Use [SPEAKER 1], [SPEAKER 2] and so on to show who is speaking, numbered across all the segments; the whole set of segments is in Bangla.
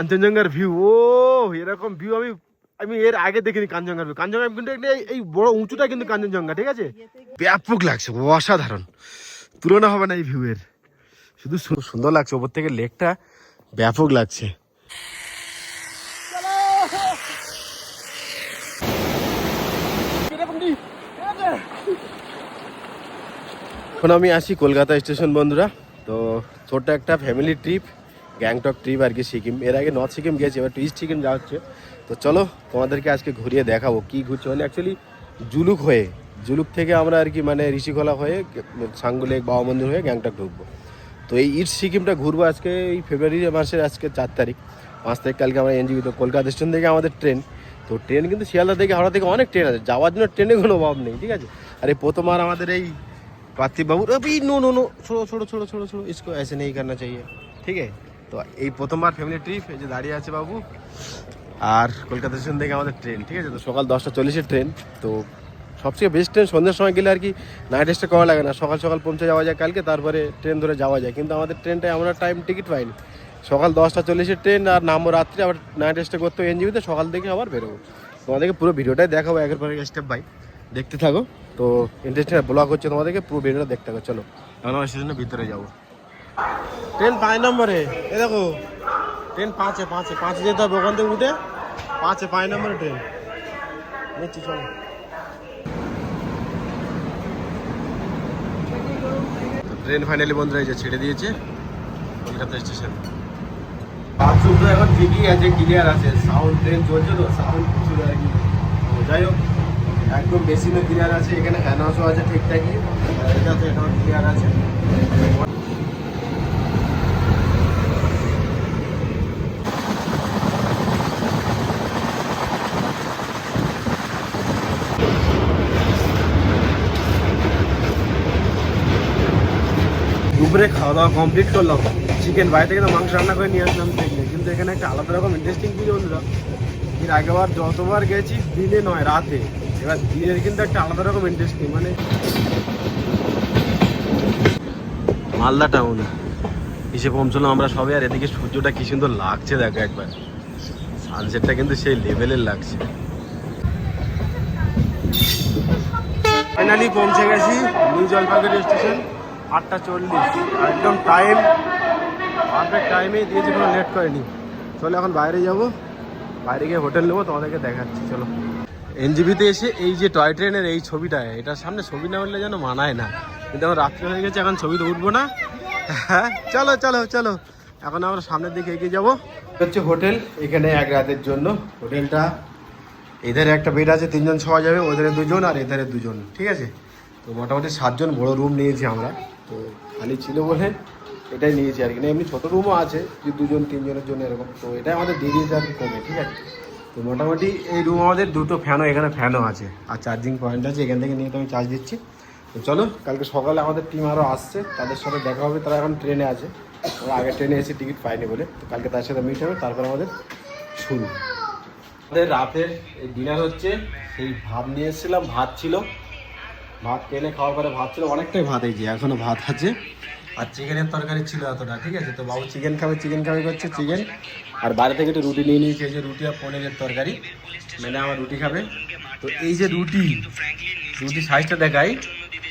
[SPEAKER 1] কাঞ্চনজঙ্ঘার ভিউ, ও এরকম ভিউ আমি আমি এর আগে দেখিনি। কাঞ্চনজঙ্ঘার ভিউ, কাঞ্চনজঙ্ঘা কিন্তু এই বড় উঁচুটা কিন্তু কাঞ্চনজঙ্ঘা, ঠিক আছে? ব্যাপক লাগছে, অসাধারণ, তুলনা হবে না এই ভিউ এর। শুধু সুন্দর লাগছে ওপর থেকে, লেকটা ব্যাপক লাগছে। এখন আমি আসি কলকাতা স্টেশন বন্ধুরা। তো ছোট্ট একটা ফ্যামিলি ট্রিপ, গ্যাংটক ট্রিপ আর কি, সিকিম। এর আগে নর্থ সিকিম গেছি, এবার ইস্ট সিকিম যাওয়া হচ্ছে। তো চলো তোমাদেরকে আজকে ঘুরিয়ে দেখাবো কি ঘুরছে। মানে অ্যাকচুয়ালি জুলুক থেকে আমরা আর কি মানে ঋষিখোলা হয়ে সাঙ্গু লেক, বাবা মন্দির হয়ে গ্যাংটক ঢুকবো। তো এই ইস্ট সিকিমটা ঘুরবো আজকে, এই ফেব্রুয়ারি মাসের আজকে 4 তারিখ, 5 তারিখ কালকে আমরা এনজিবি। তো কলকাতা স্টেশন থেকে আমাদের ট্রেন, তো ট্রেন কিন্তু শিয়ালদা থেকে, হাওড়া থেকে অনেক ট্রেন আছে, যাওয়ার জন্য ট্রেনে কোনো অভাব নেই, ঠিক আছে? আর এই প্রথমবার আমাদের এই पार्थिव बाबू, अभी नो नो नो छोड़ो छोड़ो छोड़ो छोड़ो छोड़ो, इसको ऐसे नहीं करना चाहिए, ठीक है? তো এই প্রথমবার ফ্যামিলি ট্রিপ, এই যে দাঁড়িয়ে আছে বাবু। আর কলকাতা স্টেশন থেকে আমাদের ট্রেন, ঠিক আছে? তো সকাল 10:40 ট্রেন। তো সবচেয়ে বেস্ট ট্রেন সন্ধ্যের সময় গেলে আর কি নাইট স্টে করা লাগে না, সকাল সকাল পৌঁছে যাওয়া যায় কালকে, তারপরে ট্রেন ধরে যাওয়া যায়। কিন্তু আমাদের ট্রেনটায় আমরা টাইম টিকিট পাইনি, সকাল 10:40 ট্রেন, আর নামবো রাত্রে, আবার নাইট স্টে করতে এনজিবিতে, সকাল থেকে আবার বেরোবো। তোমাদেরকে পুরো ভিডিওটাই দেখাবো একের পর এক স্টেপ বাই, দেখতে থাকো। তো ইন্টারেস্টিং ব্লগ হচ্ছে, তোমাদেরকে পুরো ভিডিওটা দেখতে হবে। চলো এখন আমরা স্টেশনের ভিতরে যাবো। ট্রেন 5 নম্বরে, এ দেখো ট্রেন 5 যেতে হবে, ওখান থেকে উঠে 5 নম্বরে ট্রেন নিচ্ছি, চলো। ট্রেন ফাইনালি বন্ধুরা এই যে ছেড়ে দিয়েছে কলকাতা স্টেশন। বাথরুমটা এখন ঠিকই আছে, ক্লিয়ার আছে, সাউন্ড ট্রেন চলছে তো সাউন্ড কিছু আর কি। যাই হোক একদম বেশি না ক্লিয়ার আছে, এখানে হ্যান্ড ওয়াশও আছে ঠিকঠাকই, এটাতে এটাও ক্লিয়ার আছে। দুপুরে খাওয়া দাওয়া কমপ্লিট করলাম, চিকেন বাইরে থেকে তো মাংস রান্না করে নিয়ে আসলাম দেখলে, কিন্তু এখানে একটা আলাদা রকম ইন্টারেস্টিং কিছু বন্ধুরা, এর আগেবার যতবার গেছি দিনে নয় রাতে, এবার দিনের কিন্তু একটা আলাদা রকম ইন্টারেস্টিং। মানে মালদা টাউন এসে পৌঁছলাম আমরা সবাই, আর এদিকে সূর্যটা কি সুন্দর লাগছে দেখো একবার, সানসেটটা কিন্তু সেই লেভেলের লাগছে। ফাইনালি পৌঁছে গেছি নিউ জলপাইগুড়ি স্টেশন, 8:40, একদম টাইম পারফেক্ট টাইমেই দিয়েছি, কোনো লেট করেনি। চলো এখন বাইরে যাব, বাইরে গিয়ে হোটেল নেবো, তোমাদেরকে দেখাচ্ছি। চলো এনজিবিতে এসে এই যে টয় ট্রেনের এই ছবিটা, এটার সামনে ছবি না উঠলে যেন মানায় না, কিন্তু এখন রাত্রে হয়ে গেছে, এখন ছবি তো উঠবো না। হ্যাঁ চলো চলো চলো, এখন আমরা সামনের দিকে এগিয়ে যাবো। হচ্ছে হোটেল, এখানে এক রাতের জন্য হোটেলটা, এধারে একটা বেড আছে, 3 জন শোয়া যাবে, ওধারে 2 জন আর এধারে 2 জন, ঠিক আছে? তো মোটামুটি 7 জন, বড় রুম নিয়েছি আমরা, তো খালি ছিল বলে এটাই নিয়েছি আর কি। না এমনি ছোটো রুমও আছে, যে 2 জন 3 জনের জন্য এরকম, তো এটাই আমাদের দিয়ে দিয়েছে আর কি কমে, ঠিক আছে? তো মোটামুটি এই রুম আমাদের 2টো ফ্যানও, এখানে ফ্যানও আছে, আর চার্জিং পয়েন্ট আছে, এখান থেকে নিয়ে তো আমি চার্জ দিচ্ছি। তো চলো কালকে সকালে আমাদের টিম আরও আসছে, তাদের সাথে দেখা হবে, তারা এখন ট্রেনে আছে, আমরা আগের ট্রেনে এসে টিকিট পাইনি বলে, তো কালকে তার সাথে মিট হবে, তারপর আমাদের শুরু। আমাদের রাতের ডিনার হচ্ছে, সেই ভাত নিয়ে এসেছিলাম, ভাত ছিল, ভাত ট্রেনে খাওয়ার পরে ভাত ছিল অনেকটাই, ভাত এই যে এখনও ভাত আছে, আর চিকেনের তরকারি ছিল এতটা, ঠিক আছে? তো বাবু চিকেন খাবে করছে চিকেন, আর বাইরে থেকে একটু রুটি নিয়ে নিয়েছি, এই যে রুটি আর পনিরের তরকারি, মানে আমার রুটি খাবে। তো এই যে রুটি সাইজটা দেখাই,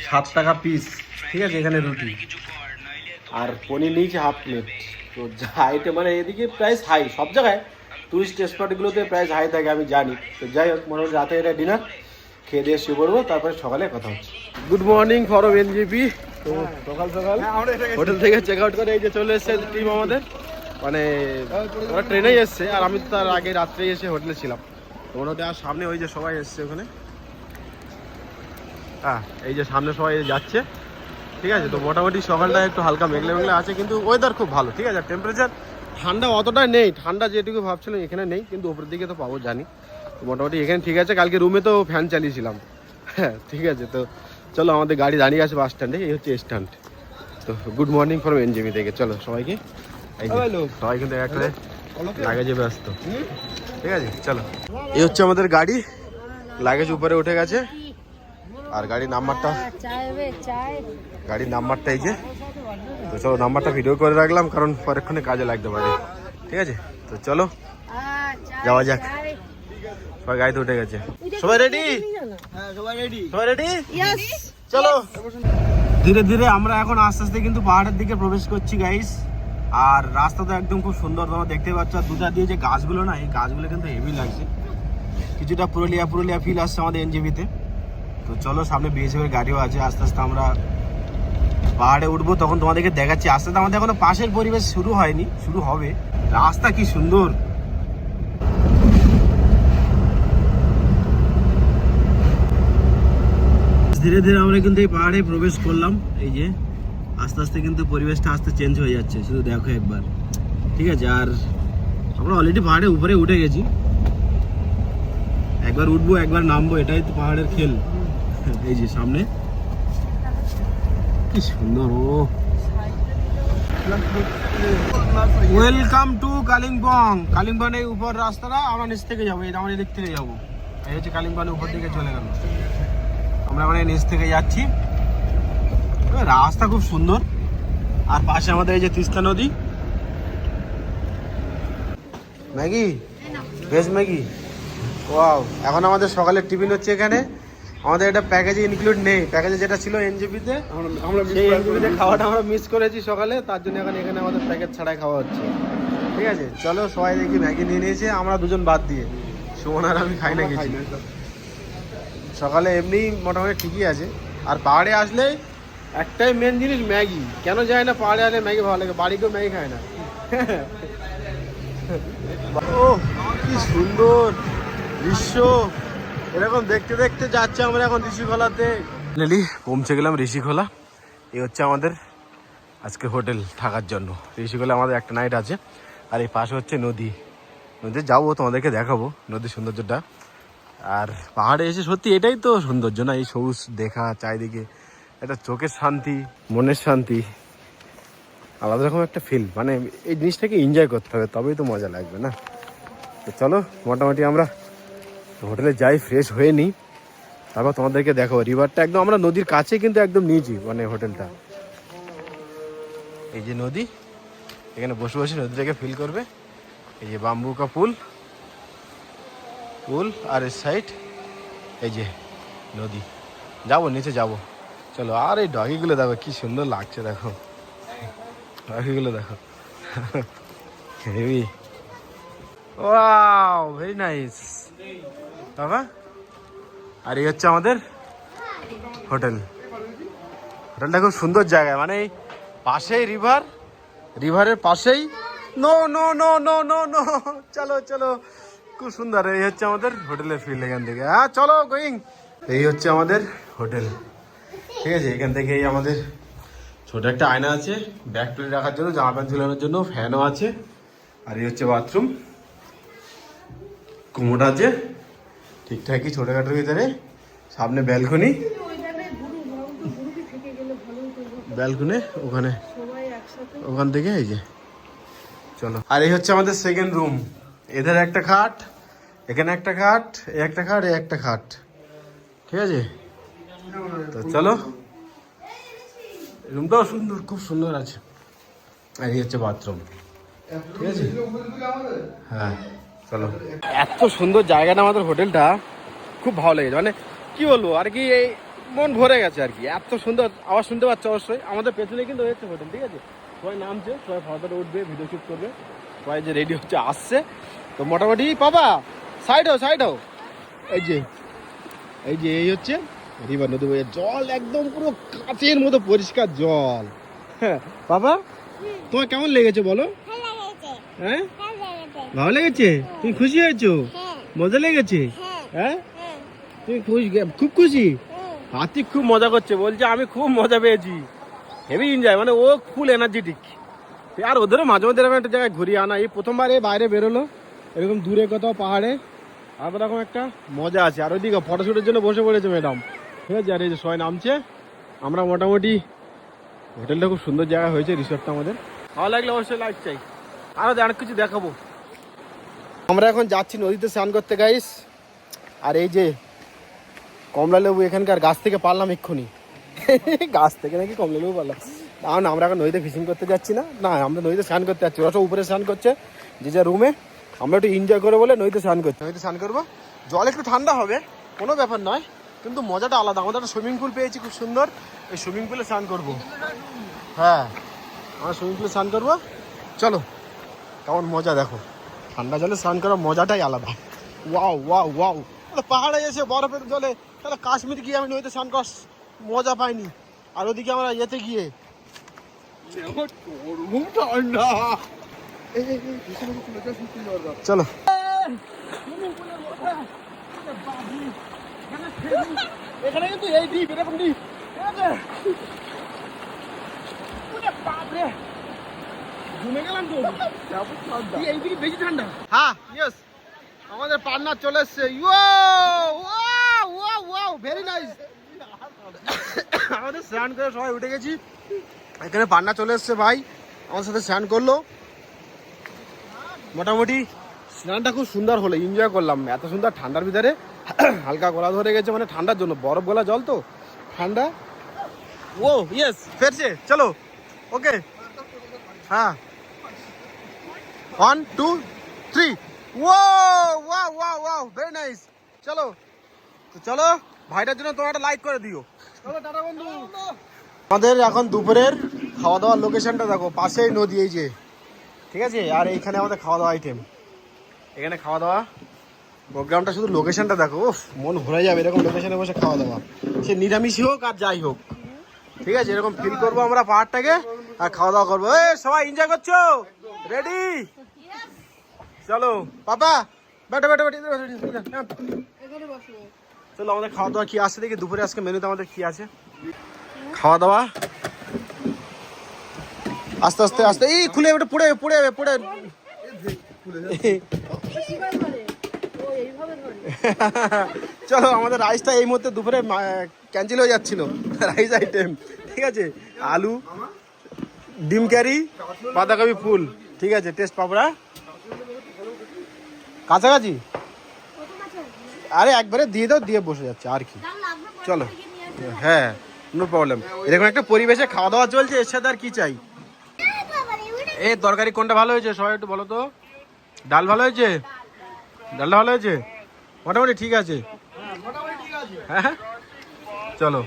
[SPEAKER 1] 7 টাকা পিস, ঠিক আছে? এখানে রুটি আর পনির নিয়েছি হাফ প্লেট। তো হাইটে মানে এদিকে প্রাইস হাই, সব জায়গায় টুরিস্ট স্পটগুলোতে প্রাইস হাই থাকে আমি জানি। তো যাই হোক মোটামুটি রাতে এটা ডিনার খেয়ে দিয়ে শুয়ে পড়বো, তারপরে সকালে কথা হচ্ছে। Good morning form NJP. তো সকাল সকাল হোটেল থেকে চেক আউট করে এই যে চলে এসছে টিম আমাদের, মানে ওরা ট্রেনেই এসছে, আর আমি তো তার আগে রাত্রেই এসে হোটেলে ছিলাম। তো মোটামুটি আর সামনে ওই যে সবাই এসছে ওখানে, হ্যাঁ এই যে সামনে সবাই যাচ্ছে, ঠিক আছে? তো মোটামুটি সকালটা একটু হালকা মেঘলা মেঘলা আছে, কিন্তু ওয়েদার খুব ভালো, ঠিক আছে? টেম্পারেচার ঠান্ডা অতটা নেই, ঠান্ডা যেটুকু ভাবছিলাম এখানে নেই, কিন্তু উপরের দিকে তো পাবো জানি। তো মোটামুটি এখানে ঠিক আছে, কালকে রুমে তো ফ্যান চালিয়েছিলাম, হ্যাঁ ঠিক আছে? তো চলো আমাদের গাড়ি দাঁড়িয়ে আছে বাস স্ট্যান্ডে, এই হচ্ছে স্ট্যান্ড। তো গুড মর্নিং ফ্রম এনজিবি থেকে, চলো সবাইকে, সবাই কিন্তু একটা লাগেজে ব্যস্ত, ঠিক আছে? চলো এই হচ্ছে আমাদের গাড়ি, লাগেজ উপরে উঠে গেছে, আর গাড়ির নাম্বারটা এই যে। তো চলো নাম্বারটা ভিডিও করে রাখলাম, কারণ পরেক্ষণে কাজে লাগতে পারে, ঠিক আছে? তো চলো যাওয়া যাক। সবাই গাড়িতে উঠে গেছে। সবাই রেডি? সবাই রেডি? চলো। ধীরে ধীরে আমরা এখন আস্তে আস্তে কিন্তু পাহাড়ের দিকে প্রবেশ করছি গাইস। আর রাস্তা তো একদম খুব সুন্দর, তোমরা দেখতে পাচ্ছ। আর দুটা দিয়ে যে গাছগুলো না, এই গাছগুলো কিন্তু হেভি লাগছে। কিছুটা পুরুলিয়া ফিল আসছে আমাদের এনজেপিতে। তো চলো, সামনে বিএসএফ এর গাড়িও আছে। আস্তে আস্তে আমরা পাহাড়ে উঠবো, তখন তোমাদেরকে দেখাচ্ছি। আস্তে আস্তে আমাদের এখনো পাশের পরিবেশ শুরু হয়নি, শুরু হবে। রাস্তা কি সুন্দর। ধীরে ধীরে আমরা কিন্তু এই পাহাড়ে প্রবেশ করলাম। এই যে আস্তে আস্তে কিন্তু পরিবেশটা আস্তে চেঞ্জ হয়ে যাচ্ছে, শুধু দেখো একবার। ঠিক আছে, আর আমরা অলরেডি পাহাড়ের উপরে উঠে গেছি। একবার উঠবো একবার নামবো, এটাই তো পাহাড়ের খেল। এই যে সামনে কি সুন্দর। ও ওয়েলকাম টু কালিম্পং। কালিম্পং এর উপর রাস্তাটা, আমরা নিচ থেকে যাবো। এই আমরা এদিক থেকে যাবো। এই হচ্ছে কালিম্পংয়ের উপর দিকে চলে গেল। আমরা মানে নিচ থেকে যাচ্ছি। রাস্তা খুব সুন্দর। আর পাশে আমাদের এই যে তিস্তা নদী। Maggi, veg Maggi. ওয়াও, এখন আমাদের সকালের টিফিন হচ্ছে এখানে। আমাদের এটা প্যাকেজে ইনক্লুড নেই। প্যাকেজে যেটা ছিল এনজেপিতে, সেই এনজেপিতে খাওয়াটা আমরা মিস করেছি সকালে। তার জন্য এখন এখানে আমাদের প্যাকেজ ছাড়াই খাওয়া হচ্ছে। ঠিক আছে, চলো সবাই দেখি ম্যাগি নিয়ে নিয়েছে। আমরা দুজন বাদ দিয়ে, সুমন আর আমি খাই না কিছু। সকালে এমনি মোটামুটি ঠিকই আছে। আর পাহাড়ে আসলে একটাই মেন জিনিস, ম্যাগি। কেন যায় না পাহাড়ে আসলে ম্যাগি ভালো লাগে, বাড়িতেও ম্যাগি খায় না। ও কি সুন্দর দৃশ্য। এরকম দেখতে দেখতে যাচ্ছে আমরা এখন ঋষিখোলাতে। ফাইনালি পৌঁছে গেলাম ঋষিখোলা। এই হচ্ছে আমাদের আজকে হোটেল থাকার জন্য। ঋষিখোলা আমাদের একটা নাইট আছে। আর এই পাশে হচ্ছে নদী। নদীতে যাবো, তোমাদেরকে দেখাবো নদীর সৌন্দর্যটা। আর পাহাড়ে এসে সত্যি এটাই তো সৌন্দর্য না, এই সবুজ দেখা চারিদিকে। এটা চোখের শান্তি, মনের শান্তি, আলাদা রকম একটা ফিল। মানে এই জিনিসটাকে এনজয় করতে হবে, তবেই তো মজা লাগবে না। তো চলো, মোটামুটি আমরা হোটেলে যাই, ফ্রেশ হয়ে নিই, তারপর তোমাদেরকে দেখো। রিভারটা একদম আমরা নদীর কাছে কিন্তু একদম নিয়েছি, মানে হোটেলটা। এই যে নদী, এখানে বসে বসে নদীটাকে ফিল করবে। এই যে বাম্বু কা পুল, আর এর সাইড এই যে নদী। যাবো নিচে যাবো, চলো। আর এই ডগিগুলো দেখো কি সুন্দর লাগছে, দেখো ডগিগুলো দেখো, হেভি। ওয়াও, ভেরি নাইস বাবা। আর এই হচ্ছে আমাদের হোটেল। হোটেলটা খুব সুন্দর জায়গায়, মানে পাশেই রিভারের পাশেই। No no no no no no, চলো চলো, খুব সুন্দর। এই হচ্ছে আমাদের হোটেলের ফিল এখান থেকে। হ্যাঁ চলো গোয়িং। এই হচ্ছে আমাদের হোটেল। ঠিক আছে, এখান থেকে এই আমাদের ছোট একটা আয়না আছে ব্যাগ তুলে রাখার জন্য, জামা প্যান্ট ঝুলানোর জন্য, ফ্যানও আছে। আর এই হচ্ছে বাথরুম, কুমোট আছে ঠিকঠাকই ছোটখাটোর ভিতরে। সামনে ব্যালকনি, ওখান থেকে এই যে চলো। আর এই হচ্ছে আমাদের সেকেন্ড রুম। এদের একটা খাট, এখানে একটা খাট, এই একটা খাট, এই একটা খাট। ঠিক আছে, তো চলো। রুমটাও সুন্দর, খুব সুন্দর আছে। আর এই হচ্ছে বাথরুম। ঠিক আছে, হ্যাঁ চলো। এত সুন্দর জায়গাটা আমাদের হোটেলটা, খুব ভালো লেগেছে। মানে কি বলবো আর কি, এই মন ভরে গেছে আর কি। এত সুন্দর আওয়াজ শুনতে পাচ্ছ অবশ্যই। আমাদের পেছনে কিন্তু হচ্ছে হোটেল। ঠিক আছে, সবাই নামছে, সবাই ফটোটা উঠবে, ভিডিও শুট করবে, সবাই যে রেডি হচ্ছে আসছে। তো মোটামুটি বাবা সাইড হও। এই হচ্ছে রিভার, নদী বইয়ের জল একদম পুরো কাচের মতো পরিষ্কার জল। হ্যাঁ বাবা, তোমার কেমন লেগেছে বলো? হ্যাঁ ভালো লেগেছে? তুমি খুশি হয়েছো? মজা লেগেছে? হ্যাঁ তুমি খুব খুশি? হাতি খুব মজা করছে, বলছে আমি খুব মজা পেয়েছি, হেভি এনজয়। মানে ও ফুল এনার্জেটিক। আর ওদেরও মাঝে মধ্যে এরকম একটা জায়গায় ঘুরিয়ে আনা। এই প্রথমবার এই বাইরে বেরোলো এরকম দূরে কোথাও পাহাড়ে, আলাদা রকম একটা মজা আছে। আর ওইদিকে ফটোশ্যুটের জন্য বসে পড়েছে ম্যাডাম। ঠিক আছে, আর এই যে সবাই নামছে। আমরা মোটামুটি হোটেলটা খুব সুন্দর জায়গা হয়েছে, রিসর্টটা আমাদের। ভালো লাগলে অবশ্যই লাইক চাই, আরও অনেক কিছু দেখাবো। আমরা এখন যাচ্ছি নদীতে স্নান করতে গাইস। আর এই যে কমলা লেবু এখানকার গাছ থেকে পারলাম এক্ষুনি। গাছ থেকে নাকি কমলা লেবু পারলাম। না আমরা এখন নদীতে ফিশিং করতে যাচ্ছি না, আমরা নদীতে স্নান করতে যাচ্ছি। ওরা সব উপরে স্নান করছে, যে যা রুমে। আমরা একটু এনজয় করে বলে নদীতে স্নান করছি, নদীতে স্নান করবো। জল একটু ঠান্ডা হবে, কোনো ব্যাপার নয়, কিন্তু মজাটা আলাদা। আমাদের একটা সুইমিং পুল পেয়েছি খুব সুন্দর, এই সুইমিং পুলে স্নান করবো। হ্যাঁ, আমরা সুইমিং পুলে স্নান করবো। চলো, কেমন মজা দেখো, ঠান্ডা জলে স্নান করার মজাটাই আলাদা। ওয়াও ওয়াও ওয়াও, পাহাড়ে এসে বরফের জলে, তাহলে কাশ্মীর গিয়ে আমি নদীতে স্নান করার মজা পাইনি, আর ওদিকে আমরা ইয়েতে গিয়ে চলো। এখানে কিন্তু এই দ্বীপ, এরকম দ্বীপ, ঠিক আছে? ঘুমে গেলাম তো, এইদিকে বেশি ঠান্ডা। হ্যাঁ, ইয়েস, আমাদের পার্টনার চলে এসছে। Very nice. আমাদের স্নান করে সবাই উঠে গেছি, এখানে পান্না চলে এসছে ভাই, আমার সাথে স্নান করলো। মোটামুটি স্নানটা খুব সুন্দর হলো, এনজয় করলাম। এত সুন্দর ঠান্ডার ভিতরে হালকা গলা ধরে গেছে, মানে ঠান্ডার জন্য, বরফ গলা জল তো ঠান্ডা। ও ইয়েস, ফেরছে, চলো, ওকে। হ্যাঁ, 1 2 3, ওয়াও ভেরি নাইস। চলো তো, চলো ভাইটার জন্য তোমরা একটা লাইক করে দিও। চলো, টাটা বন্ধু। আমাদের এখন দুপুরের খাওয়া দাওয়ার লোকেশনটা দেখো, পাশেই নদী, এই যে, ঠিক আছে? আর এইখানে আমাদের খাওয়া দাওয়া আইটেম, এখানে খাওয়া দাওয়া প্রোগ্রামটা, শুধু লোকেশনটা দেখো, উফ, মন ভরে যাবে এরকম লোকেশনে বসে খাওয়া দাওয়া, সে নিরামিষই হোক আর যাই হোক, ঠিক আছে? এরকম ফিল করবো আমরা পাহাড়টাকে, আর খাওয়া দাওয়া করবো। সবাই এনজয় করছো? রেডি? চলো পাপা, বেটো বেটো বেটো, চলো আমাদের খাওয়া দাওয়া কি আছে দেখি। দুপুরে আজকে মেনুতে আমাদের কি আছে খাওয়া দাওয়া। আস্তে আস্তে আস্তে, এই খুলে যাবে, পড়ে পড়ে যাবে, পড়ে। চলো, আমাদের রাইসটা এই মুহূর্তে দুপুরে ক্যান্সেল হয়ে যাচ্ছিল, রাইস আইটেম, ঠিক আছে? আলু, ডিম কারি, বাঁধাকপি ফুল, ঠিক আছে? টেস্ট পাপড়া কাছাকাছি, আরে একবারে দিয়ে দাও, দিয়ে বসে যাচ্ছে আর কি। চলো, হ্যাঁ, নো প্রবলেম। এরকম একটা পরিবেশে খাওয়া দাওয়া চলছে, এর সাথে আর কি চাই? এই তরকারি কোনটা ভালো হয়েছে সবাই একটু বলো তো? ডাল ভালো হয়েছে? ডালটা ভালো হয়েছে? মোটামুটি ঠিক আছে। হ্যাঁ, চলো,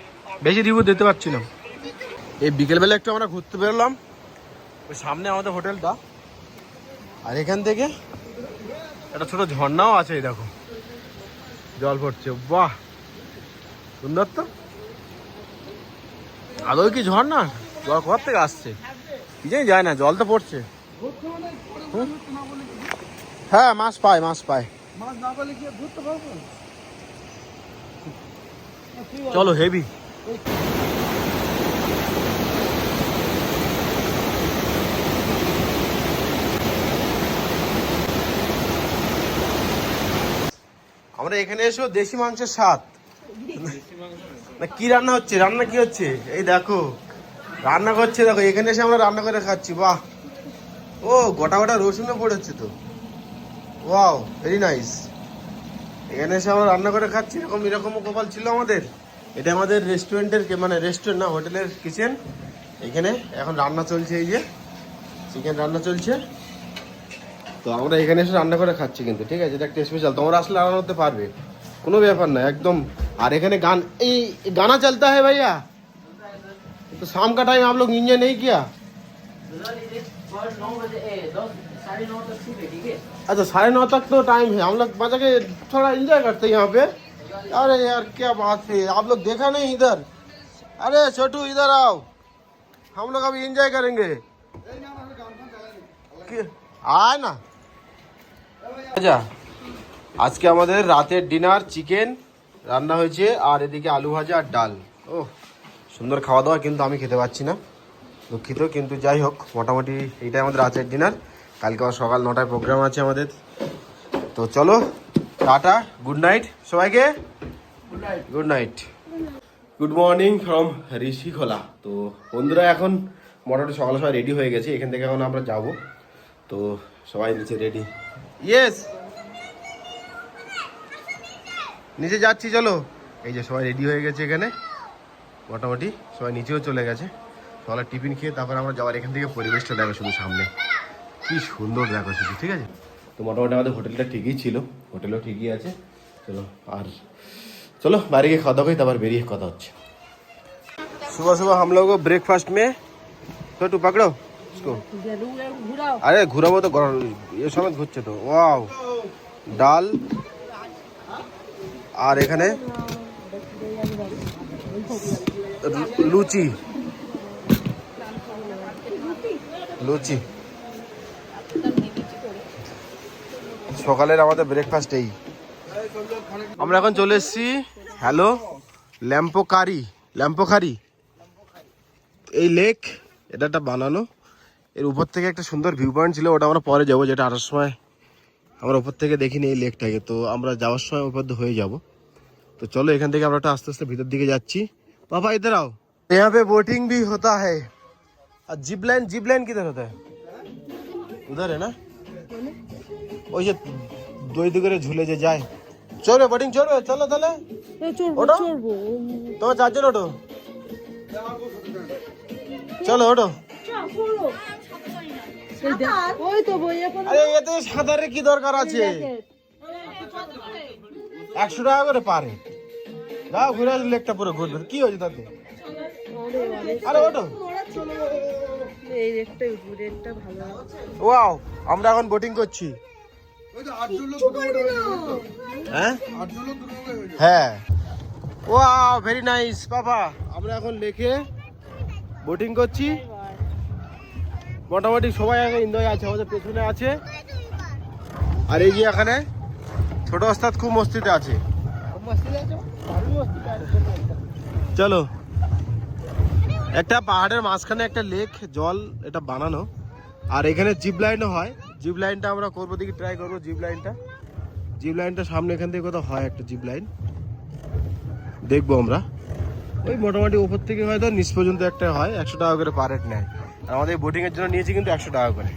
[SPEAKER 1] বেশি রিভিউ দিতে পারছি না। এই বিকেলবেলা একটু আমরা ঘুরতে বেরোলাম, ওই সামনে আমাদের হোটেলটা, আর এখান থেকে একটা ছোট ঝর্ণাও আছে, এই দেখো জল পড়ছে, বাহ সুন্দর তো। আদৌ কি ঝর্ণা? জল কোথা থেকে আসছে কি জানি, যায় না, জল তো পড়ছে। হ্যাঁ, মাছ পায়, মাছ পায়। চলো, হেভি। আমরা এখানে এসেও দেশি মাংসের স্বাদ। না, কি রান্না হচ্ছে? রান্না কি হচ্ছে? এই দেখো রান্না করছে, দেখো এখানে এসে আমরা রান্না করে খাচ্ছি। বাহ, ও গোটা গোটা রসুনও পড়েছে তো, ওয়াও ভেরি নাইস। এখানে এসে আমরা রান্না করে খাচ্ছি, এরকমও কপাল ছিল আমাদের। এটা আমাদের রেস্টুরেন্টের, মানে রেস্টুরেন্ট না, হোটেলের কিচেন। এখানে এখন রান্না চলছে, এই যে চিকেন রান্না চলছে, তো আমরা এখানে এসে রান্না করে খাচ্ছি কিন্তু, ঠিক আছে? এটা একটা স্পেশাল, তোমরা আসলে রান্না করতে পারবে, কোনো ব্যাপার না একদম। আর এখানে গান, এই গানা চলতা है भैया, तो शाम का टाइम आप लोग एंजॉय नहीं किया? अच्छा, 9:30 तक तो टाइम है, हम लोग मजा के थोड़ा एंजॉय करते हैं यहाँ पे। अरे यार क्या बात है, आप लोग देखा नहीं इधर? अरे छोटू इधर आओ, हम लोग अभी एंजॉय करेंगे। आए ना, আচ্ছা, আজকে আমাদের রাতের ডিনার চিকেন রান্না হয়েছে, আর এদিকে আলু ভাজা আর ডাল। ও সুন্দর খাওয়া দাওয়া, কিন্তু আমি খেতে পাচ্ছি না, দুঃখিত। কিন্তু যাই হোক, মোটামুটি এইটাই আমাদের রাতের ডিনার। কালকে আবার সকাল 9টায় প্রোগ্রাম আছে আমাদের। তো চলো, টাটা, গুড নাইট সবাইকে, good night, good morning from Rishikhola. তো বন্ধুরা, এখন মোটামুটি সকাল সবাই রেডি হয়ে গেছে, এখান থেকে এখন আমরা যাব। তো সবাই নিচে রেডি, ইয়েস নিচে যাচ্ছি, চলো। এই যে সবাই রেডি হয়ে গেছে, এখানে মোটামুটি সবাই নিচেও চলে গেছে। সকালে টিফিন খেয়ে তারপর আমরা যাওয়ার, এখান থেকে পরিবেশটা দেখো শুধু সামনে, কি সুন্দর দেখো শুধু, ঠিক আছে। তো মোটামুটি আমাদের হোটেলটা ঠিকই ছিল, হোটেলও ঠিকই আছে। চলো আর चलो बाहर के खादा कोई तब बेरिए खाता अच्छा। सुबह सुबह हम लोग ब्रेकफास्ट में तो टू पकड़ो इसको, अरे घुराबो तो ये समय घुरছে তো। ওয়াও, ডাল আর এখানে লুচি লুচি সকালের আমাদের ব্রেকফাস্ট এই। আমরা এখন চলে এসেছি হ্যালো ল্যাম্পোখারি। এই লেক, এটা একটা বানানো, এর উপর থেকে একটা সুন্দর ভিউ পয়েন্ট ছিল, ওটা আমরা পরে যাবো, যেটা আসার সময় আমরা উপর থেকে দেখিনি এই লেকটাকে। তো আমরা যাওয়ার সময় উপর হয়ে যাব। তো চলো এখান থেকে আমরা আস্তে আস্তে ভিতর দিকে যাচ্ছি। पापा इधर आओ, यहाँ पे बोटिंग भी होता है। और जिप लाइन किधर होता है? उधर है ना, ওই যে দুই দিকে ঝুলে যে যায়। চলবে বোটিং চলবে, চলো তাহলে ওঠো, তোমার চারজন ওঠো, চলো ওঠো। আরে এতে সাঁতারের কি দরকার আছে, 100 টাকা করে পারে। যাও ঘুরে আসলে লেকটা পুরো ঘুরবে, কি হয়েছে তাতে? আরে ওঠো। ওয়াও, আমরা এখন বোটিং করছি। হ্যাঁ, ওয়াও ভেরি নাইস বাবা। আমরা এখন লেকে বোটিং করছি, মোটামুটি সবাই আগে এনজয় আছে, আমাদের পেছনে আছে। আর এই যে এখানে ছোট ওস্তাদ খুব মস্তিতে আছে। চলো, একটা পাহাড়ের মাঝখানে একটা লেক, জল এটা বানানো, আর এখানে জিপ লাইনও হয়। জিপ লাইনটা আমরা করবো, দেখি ট্রাই করবো জিপ লাইনটা সামনে এখান থেকে কোথাও হয় একটা জিপ লাইন, দেখবো আমরা। ওই মোটামুটি উপর থেকে হয়তো নিচ পর্যন্ত একটা হয়, 100 টাকা করে পার হেড নেয়। আর আমাদের বোটিং এর জন্য নিয়েছি কিন্তু 100 টাকা করে।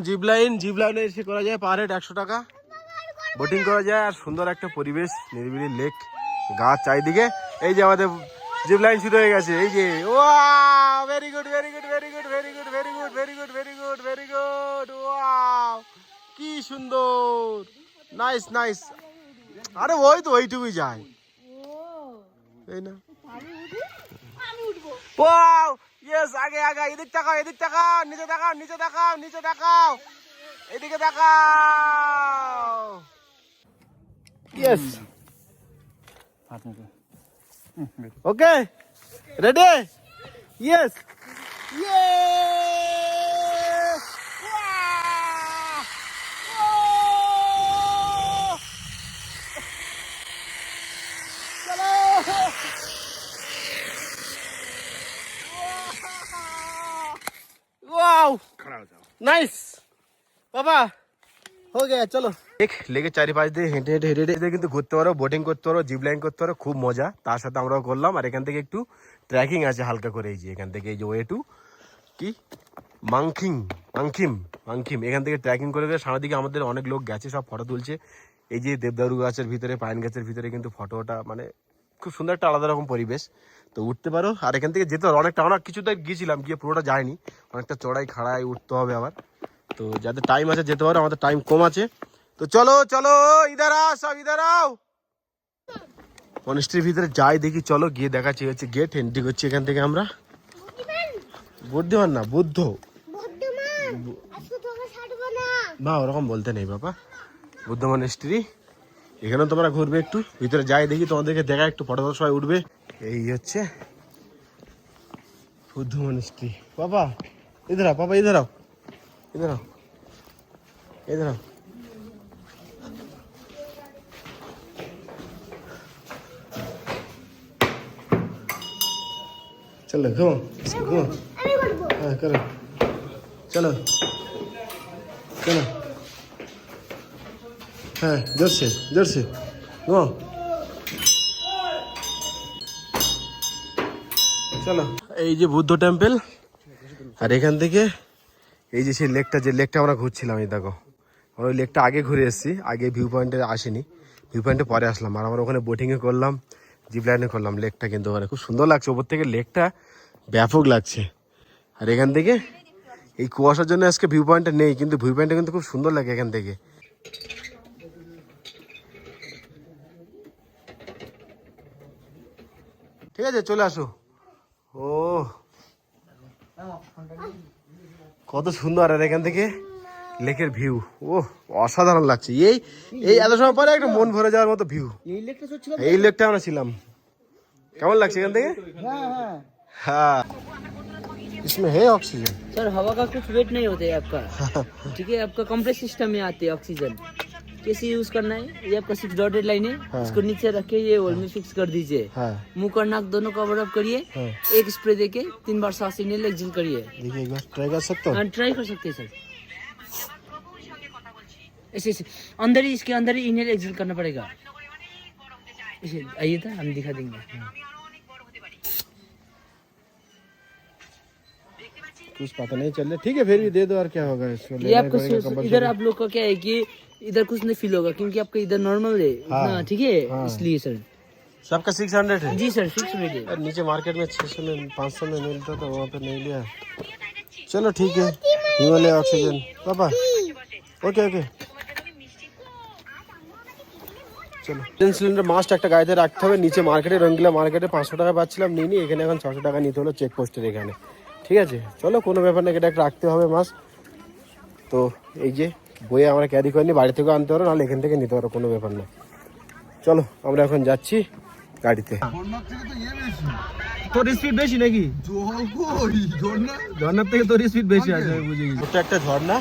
[SPEAKER 1] জিপ লাইনে এসে করা যায় পার হেড 100 টাকা, বোটিং করা যায়। আর সুন্দর একটা পরিবেশ, নিরিবিলি লেক, গাছ চারিদিকে। এই যে আমাদের জিপ লাইন শুরু হয়ে গেছে, এই যে। Wow, very good very good very good very good very good very good very good very good. Wow, কি সুন্দর, নাইস নাইস। আরে ওই তো ওইটুকুই যায়, এই না। ওয়াও, ইয়েস, আগে আগে, এদিক তাকাও এদিক তাকাও, নিচে তাকাও নিচে তাকাও নিচে তাকাও, এদিকে তাকাও। Yes, okay, ready, yes yes. Wow, nice बाबा, हो गया। चलो লেগে চারিপাশ দিয়ে হেঁটে হেঁটে হেঁটে হেঁটে কিন্তু ঘুরতে পারো, বোটিং করতে পারো, জিপ লাইন করতে পারো, খুব মজা। তার সাথে আমরাও করলাম। আর এখান থেকে একটু ট্রেকিং আছে হালকা করে, এই যে এখান থেকে এই যে ওয়ে টু কি মাংখিম, এখান থেকে ট্রেকিং করে গেলে সামনের দিকে আমাদের অনেক লোক গেছে, সব ফটো তুলছে। এই যে দেবদারু গাছের ভিতরে, পাইন গাছের ভিতরে কিন্তু ফটোটা মানে খুব সুন্দর একটা আলাদা রকম পরিবেশ। তো উঠতে পারো। আর এখান থেকে যেতে পারো অনেকটা, আমরা কিছুটা গিয়েছিলাম, গিয়ে পুরোটা যায়নি, অনেকটা চড়াই খাড়াই উঠতে হবে আবার। তো যাদের টাইম আছে যেতে পারো, আমাদের টাইম কম আছে। তো চলো চলো, ইধার আও সব, ইধার আও। মনেস্ট্রির ভিতরে যাই দেখি, চলো গিয়ে দেখাচ্ছি। হচ্ছে গেট, এন্ট্রি করছি এখান থেকে আমরা। বুদ্ধিমান না, বুদ্ধ না, ওরকম বলতে নেই বাবা। বুদ্ধ মনেস্ট্রি, এখানেও তোমরা ঘুরবে একটু। ভিতরে যাই দেখি, তোমাদেরকে দেখা, একটু ফটো সবাই উঠবে। এই হচ্ছে বুদ্ধ মনেস্ট্রি। বাবা ইধার আও, পাপা ইধার আও, ইধার আও, ইধার আও। चलो घूमो घूमो, हाँ करो, चलो चलो, हाँ जोर से घूमो, চলো। এই যে বুদ্ধ টেম্পল, আর এখান থেকে এই যে সেই লেকটা, যে লেকটা আমরা ঘুরছিলাম, এই দেখো। আমরা ওই লেকটা আগে ঘুরে এসেছি, আগে ভিউ পয়েন্টে আসিনি, ভিউ পয়েন্টে পরে আসলাম। আর আমরা ওখানে বোটিংয়ে করলাম, জিপ লাইনে করলাম। লেকটা কিন্তু মানে খুব সুন্দর লাগছে, ওপর থেকে লেকটা ব্যাপক লাগছে। আর এখান থেকে এই কুয়াশার জন্য আজকে ভিউ পয়েন্টটা নেই, কিন্তু ভিউ পয়েন্টটা কিন্তু খুব সুন্দর লাগে এখান থেকে। ঠিক আছে, চলে আসো। ও কত সুন্দর, আর এখান থেকে লেকের ভিউ ও অসাধারণ লাগছে। এই এই এত সময় পরে একটা মন ভরে যাওয়ার মতো ভিউ। এই লেকটা আমরা ছিলাম, কেমন লাগছে এখান থেকে? हाँ इसमें है ऑक्सीजन
[SPEAKER 2] सर। हवा का कुछ वेट नहीं होता है आपका, ठीक है। आपका कंप्रेस सिस्टम में आती है ऑक्सीजन। कैसे यूज करना है, ये आपका 6 डॉटेड लाइन है, इसको नीचे रखे ये होल में फिक्स कर दीजिए। मुंह और नाक दोनों कवर अप करिए, एक स्प्रे देके 3 बार सांस इनहेल एक्सहेल करिए।
[SPEAKER 1] देखिए एक बार ट्राई कर सकते हो?
[SPEAKER 2] हाँ ट्राई कर सकते हैं सर। ऐसे ऐसे अंदर ही, इसके अंदर ही इनहेल एक्सहेल करना पड़ेगा। ऐसे आइए था, हम दिखा देंगे।
[SPEAKER 1] कुछ पता नहीं चल रहा, ठीक है फिर भी दे दो, और क्या होगा इसको।
[SPEAKER 2] ये आपको इधर आप लोग का क्या है कि इधर कुछ नहीं फील होगा, क्योंकि आपका इधर नॉर्मल है ना, ठीक है। इसलिए सर
[SPEAKER 1] सबका 600 है?
[SPEAKER 2] जी सर फिक्स रेट है।
[SPEAKER 1] नीचे मार्केट में 600 में 500 में मिलता था, वहाँ पे नहीं लिया। चलो ठीक है, हिमालय ऑक्सीजन पापा। ओके ओके চলো। সিলিন্ডার মাস্ট একটা গাড়িতে রাখতে হবে। নিচে মার্কেটে, রঙ্গিলা মার্কেটে 500 টাকা পাচ্ছিলাম, নিইনি। এখানে এখন 600 টাকা নিতে হলো চেকপোস্টের এখানে। ঠিক আছে চলো, কোনো ব্যাপার না, এটা একটা রাখতে হবে মাস্ট। তো এই যে বইয়ে আমরা ক্যারি করিনি, বাড়ি থেকে আনতে পারো, নাহলে এখান থেকে নিতে পারো, কোনো ব্যাপার না। চলো আমরা এখন যাচ্ছি গাড়িতে। তোর স্পিড বেশি নাকি? ঝর্ণার থেকে তোর স্পিড বেশি আছে, আমি বুঝে গেছি। ওটা একটা ঝর্ণা,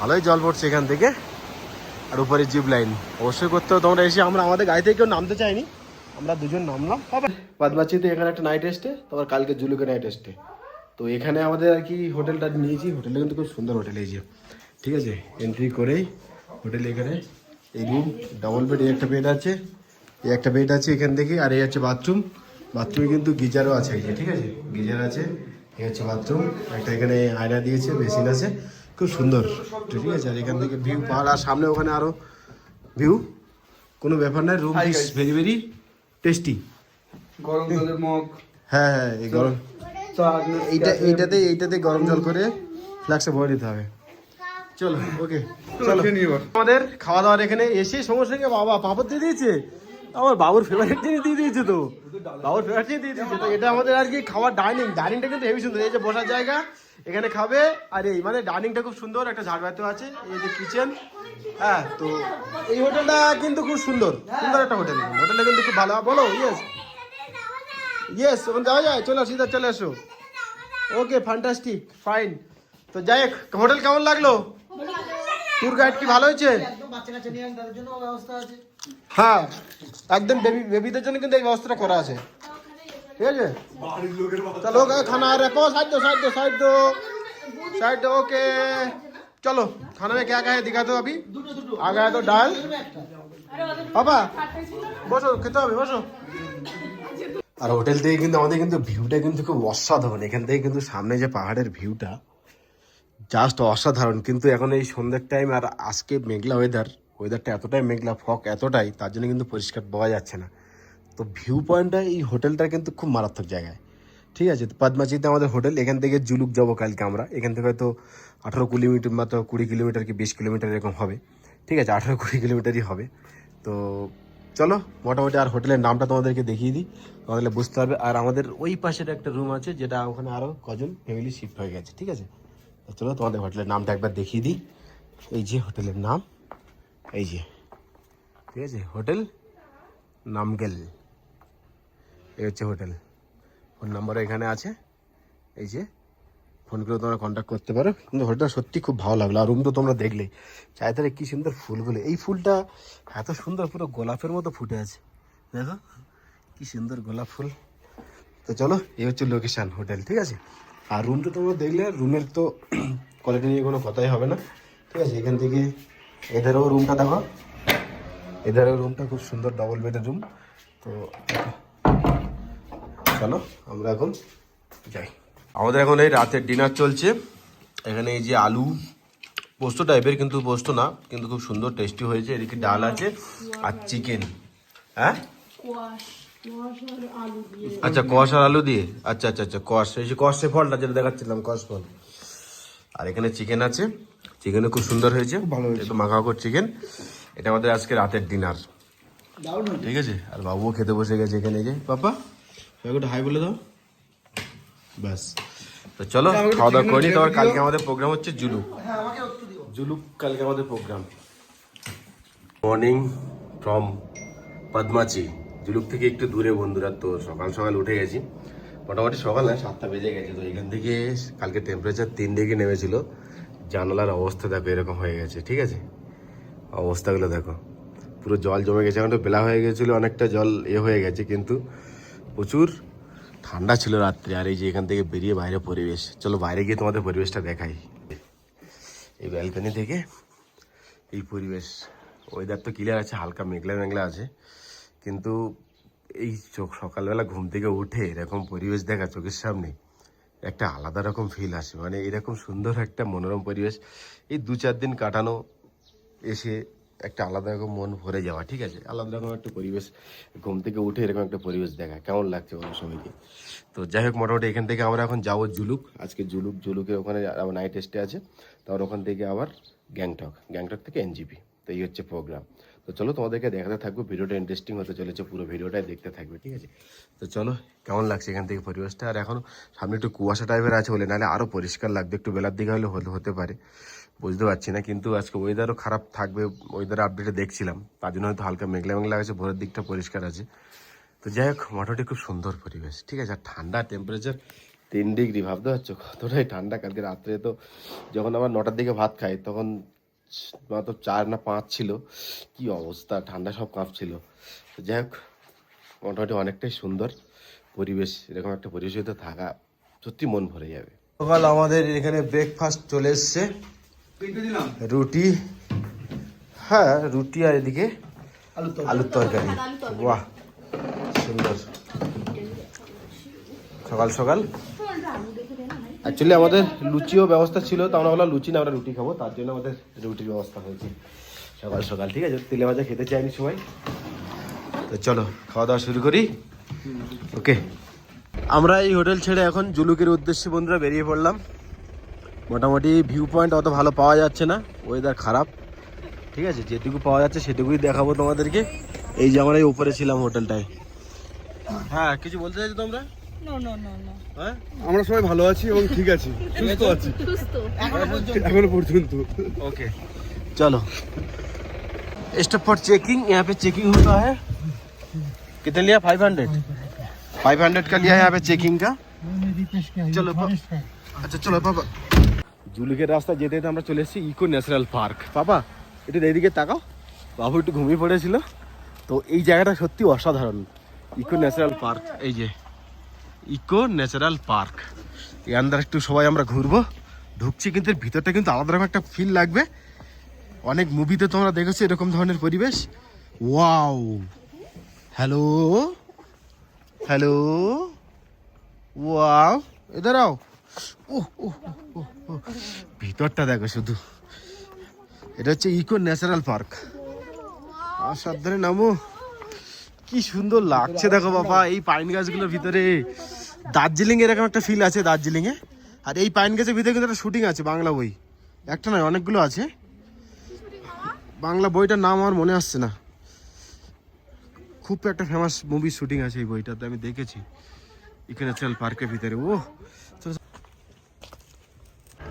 [SPEAKER 1] ভালোই জল পড়ছে এখান থেকে। আর উপরে জিপ লাইন অবশ্যই করতে হবে তোমরা এসে। আমরা আমাদের গাড়ি থেকে কেউ নামতে চাইনি, আমরা দুজন নামলাম। বাদবাচিতে এখানে একটা নাইট স্টে, তারপর কালকে জুলুকে নাইট স্টে। তো এখানে আমাদের আর কি হোটেলটা নিয়েছি। হোটেলটা কিন্তু খুব সুন্দর হোটেল, এই যে ঠিক আছে। এন্ট্রি করেই হোটেল, এখানে এই রুম, ডাবল বেড, এই একটা বেড আছে, এই একটা বেড আছে এখান থেকে। আর এই হচ্ছে বাথরুম। বাথরুমে কিন্তু গিজারও আছে, এই যে ঠিক আছে, গিজার আছে। এই হচ্ছে বাথরুম, একটা এখানে আয়না দিয়েছে, বেসিন আছে, খুব সুন্দর, ঠিক আছে। আর এখান থেকে ভিউ পাহাড়, আর সামনে ওখানে আরো ভিউ, কোনো ব্যাপার নাই। Room is very very tasty.
[SPEAKER 3] গরম জলের মগ,
[SPEAKER 1] হ্যাঁ হ্যাঁ, এই গরম এইটাতে গরম জল করে ফ্লাক্সে ভরে দিতে হবে। চলো ওকে, চলো আমাদের খাওয়া দাওয়ার এখানে এসে সমস্যা কি, বাবা পাপড় দিয়ে দিয়েছে, আমার বাবুর ফেভারিট জিনিস দিয়ে দিয়েছে। তো বাবুর ফেভারিট জিনিস দিয়ে দিয়েছে। তো এটা আমাদের আর কি খাওয়ার ডাইনিংটা কিন্তু হেভি সুন্দর। এই যে বসার জায়গা, এখানে খাবে। আর এই মানে ডাইনিংটা খুব সুন্দর, একটা ঝাড়বাতিও আছে, এই যে কিচেন। হ্যাঁ, তো এই হোটেলটা কিন্তু খুব সুন্দর, সুন্দর একটা হোটেল। হোটেলটা কিন্তু খুব ভালো। বলো ইয়েস ইয়েস, ওখানে যাওয়া যায়, চলো সিধা চলে আসো। ওকে ফ্যান্টাস্টিক ফাইন। তো যাই হোক, হোটেল কেমন লাগলো? ট্যুর গাইড কি ভালো হয়েছে? হ্যাঁ একদম, বেবিদের জন্য কিন্তু এই ব্যবস্থাটা করা আছে, ঠিক আছে। চলো খানা রেপো, সাইড दो साइड दो साइड दो साइड दो। ओके चलो, खाना में क्या क्या है दिखा दो। अभी आ गया तो दाल। पापा বসো, খেতে হবে, বসো। আর হোটেল থেকে কিন্তু আমাদের কিন্তু ভিউটা কিন্তু খুব অসাধারণ। এখান থেকে কিন্তু সামনে যে পাহাড়ের ভিউটা জাস্ট অসাধারণ। কিন্তু এখন এই সন্ধ্যের টাইম, আর আজকে মেঘলা ওয়েদারটা এতটাই মেঘলা, ফগ এতটাই, তার জন্য কিন্তু পরিষ্কার পাওয়া যাচ্ছে না। তো ভিউ পয়েন্টটা এই হোটেলটা কিন্তু খুব মারাত্মক জায়গায়, ঠিক আছে। তো পদ্মাচিতে আমাদের হোটেল, এখান থেকে জুলুক যাবো কালকে আমরা। এখান থেকে হয়তো 18 কিলোমিটার, মাত্র 20 কিলোমিটার কি 20 কিলোমিটার এরকম হবে, ঠিক আছে, 18-20 কিলোমিটারই হবে। তো চলো মোটামুটি, আর হোটেলের নামটা তোমাদেরকে দেখিয়ে দিই, তাহলে বুঝতে পারবে। আর আমাদের ওই পাশের একটা রুম আছে, যেটা ওখানে আরও কজন ফ্যামিলি শিফট হয়ে গেছে, ঠিক আছে। তো চলো তোমাদের হোটেলের নামটা একবার দেখিয়ে দিই। এই যে হোটেলের নাম, এই যে ঠিক আছে, হোটেল নামগেল, এই হচ্ছে হোটেল। ফোন নাম্বারও এখানে আছে, এই যে ফোন করে তোমরা কন্ট্যাক্ট করতে পারো। কিন্তু হোটেলটা সত্যি খুব ভালো লাগলো। আর রুম তো তোমরা দেখলেই, চারিধারে কি সুন্দর ফুলগুলো। এই ফুলটা এত সুন্দর, পুরো গোলাপের মতো ফুটে আছে, দেখো কি সুন্দর গোলাপ ফুল। তো চলো, এই হচ্ছে লোকেশান হোটেল, ঠিক আছে। আর রুমটা তোমরা দেখলে, রুমের তো কোয়ালিটি নিয়ে কোনো কথাই হবে না, ঠিক আছে। এখান থেকে এদেরও রুমটা দেখো, এদেরও রুমটা খুব সুন্দর, ডবল বেডের রুম। তো চলো আমরা এখন যাই। আমাদের এখন এই রাতের ডিনার চলছে। এখানে এই যে আলু পোস্ত টাইপের, কিন্তু পোস্ত না, কিন্তু খুব সুন্দর টেস্টি হয়েছে। এদিকে ডাল আছে আর চিকেন। হ্যাঁ আচ্ছা কষ আর আলু দিয়ে, আচ্ছা আচ্ছা আচ্ছা কষ, এই যে কষে ফলটা যেটা দেখাচ্ছিলাম কষ ফল। আর এখানে চিকেন আছে, চিকেনও খুব সুন্দর হয়েছে, একটু মাখামাখো চিকেন। এটা আমাদের আজকে রাতের ডিনার, ঠিক আছে। আর বাবুও খেতে বসে গেছে এখানে, এই যে পাপা একটু হাই বলে দাও, ব্যাস। তো চলো খাওয়া দাওয়া করি। তারপর কালকে আমাদের প্রোগ্রাম হচ্ছে জুলুক, জুলুক কালকে আমাদের প্রোগ্রাম। মর্নিং ফ্রম পদ্মাচি, জুলুক থেকে একটু দূরে বন্ধুরা। তো সকাল সকাল উঠে গেছি, মোটামুটি সকাল না 7টা বেজে গেছে। তো এখান থেকে কালকে টেম্পারেচার 3 ডিগ্রি নেমেছিল, জানালার অবস্থা দেখো এরকম হয়ে গেছে, ঠিক আছে। অবস্থাগুলো দেখো, পুরো জল জমে গেছে। এখন তো বেলা হয়ে গেছিলো, অনেকটা জল হয়ে গেছে, কিন্তু প্রচুর ঠান্ডা ছিল রাত্রে। আর এই যে এখান থেকে বেরিয়ে বাইরে পরিবেশ, চলো বাইরে গিয়ে তোমাদের পরিবেশটা দেখাই। এই ব্যালকনি থেকে এই পরিবেশ, ওয়েদার তো ক্লিয়ার আছে, হালকা মেঘলা মেঘলা আছে, কিন্তু এই সকালবেলা ঘুম থেকে উঠে এরকম পরিবেশ দেখা চোখের সামনে একটা আলাদা রকম ফিল আসে। মানে এরকম সুন্দর একটা মনোরম পরিবেশ এই 2-4 দিন কাটানো, এসে একটা আলাদা রকম মন ভরে যাওয়া, ঠিক আছে। আলাদা রকম একটা পরিবেশ, ঘুম থেকে উঠে এরকম একটা পরিবেশ দেখা কেমন লাগছে বলো সবাইকে। তো যাই হোক, মোটামুটি এখান থেকে আমরা এখন যাবো জুলুক। আজকে জুলুকে ওখানে আবার নাইট স্টে আছে, তারপর ওখান থেকে আবার গ্যাংটক থেকে এনজিপি। তো এই হচ্ছে প্রোগ্রাম। তো চলো তোমাদেরকে দেখাতে থাকবো, ভিডিওটা ইন্টারেস্টিং হতে চলেছে, পুরো ভিডিওটাই দেখতে থাকবে, ঠিক আছে। তো চলো কেমন লাগছে এখান থেকে পরিবেশটা। আর এখন সামনে একটু কুয়াশা টাইপের আছে বলে, নাহলে আরও পরিষ্কার লাগবে, একটু বেলার দিকে হলে হতে পারে, বুঝতে পারছি না। কিন্তু আজকে ওয়েদারও খারাপ থাকবে, ওয়েদার আপডেটে দেখছিলাম, তার জন্য হয়তো হালকা মেঘলা মেঘলা আছে, ভোরের দিকটা পরিষ্কার আছে। তো যাই হোক, মোটামুটি খুব সুন্দর পরিবেশ, ঠিক আছে। আর ঠান্ডা টেম্পারেচার 3 ডিগ্রি, ভাবতে পারছো কতটাই ঠান্ডা। কালকে রাত্রে তো যখন আবার 9টার দিকে ভাত খাই, তখন মাত্র 4 না 5 ছিল, কি অবস্থা, ঠান্ডা সব কাঁপছিল। তো যাই হোক, মোটামুটি অনেকটাই সুন্দর পরিবেশ। এরকম একটা পরিবেশে তো থাকা সত্যি মন ভরে যাবে। সকাল আমাদের এখানে ব্রেকফাস্ট চলে এসছে, রুটি, হ্যাঁ রুটি, আর এদিকে আলুর তরকারি। বাহ সুন্দর, সকাল সকাল। অ্যাকচুয়ালি আমাদের লুচিও ব্যবস্থা ছিল, তো আমরা বললাম লুচি না, আমরা রুটি খাবো, তার জন্য আমাদের রুটির ব্যবস্থা হয়েছে সকাল সকাল, ঠিক আছে। তেলে ভাজা খেতে চাইনি সবাই। তো চলো খাওয়া দাওয়া শুরু করি, ওকে। আমরা এই হোটেল ছেড়ে এখন জুলুকের উদ্দেশ্যে বন্ধুরা বেরিয়ে পড়লাম। মোটামুটি ভিউ পয়েন্ট অত ভালো পাওয়া যাচ্ছে না, ওয়েদার খারাপ, ঠিক আছে। যেটুকু পাওয়া যাচ্ছে সেটুকুই দেখাবো তোমাদেরকে। এই যে আমরা এই উপরে ছিলাম হোটেলটায়। হ্যাঁ কিছু বলতে চাইছো তোমরা? হ্যাঁ
[SPEAKER 3] আমরা সবাই ভালো আছি এবং ঠিক আছি, সুস্থ আছি এখনো পর্যন্ত।
[SPEAKER 1] ओके चलो स्टॉप फॉर चेकिंग। यहाँ पे चेकिंग होता है। कितने लिया? 500 का लिया है यहाँ पे चेकिंग का। चलो अच्छा चलो पापा, জুলুকের রাস্তা যেতে যেতে আমরা চলে এসেছি ইকো ন্যাচারাল পার্ক। পাপা একটু এইদিকে তাকাও, বাবু একটু ঘুমিয়ে পড়েছিল। তো এই জায়গাটা সত্যি অসাধারণ, ইকো ন্যাচারাল পার্ক। এই যে ইকো ন্যাচারাল পার্ক, এই আন্দার একটু সবাই আমরা ঘুরবো, ঢুকছি, কিন্তু এর ভিতরটা কিন্তু আলাদা রকম একটা ফিল লাগবে। অনেক মুভিতে তোমরা দেখেছো এরকম ধরনের পরিবেশ। ওয়াও, হ্যালো হ্যালো, ওয়াও, এদের আও, ভিতরটা দেখো শুধু। এটা হচ্ছে ইকো ন্যাচারাল পার্ক। আর সাবধানে নামো, কি সুন্দর লাগছে দেখো বাবা এই পাইন গাছগুলোর ভিতরে। দার্জিলিং এরকম একটা ফিল আছে দার্জিলিং এ। আর এই পাইন গাছের ভিতরে কিন্তু একটা শুটিং আছে, বাংলা বই, একটা নয় অনেকগুলো আছে। বাংলা বইটার নাম আমার মনে আসছে না, খুব একটা ফেমাস মুভি শুটিং আছে এই বইটাতে, আমি দেখেছি ইকো ন্যাচারাল পার্কের ভিতরে। ও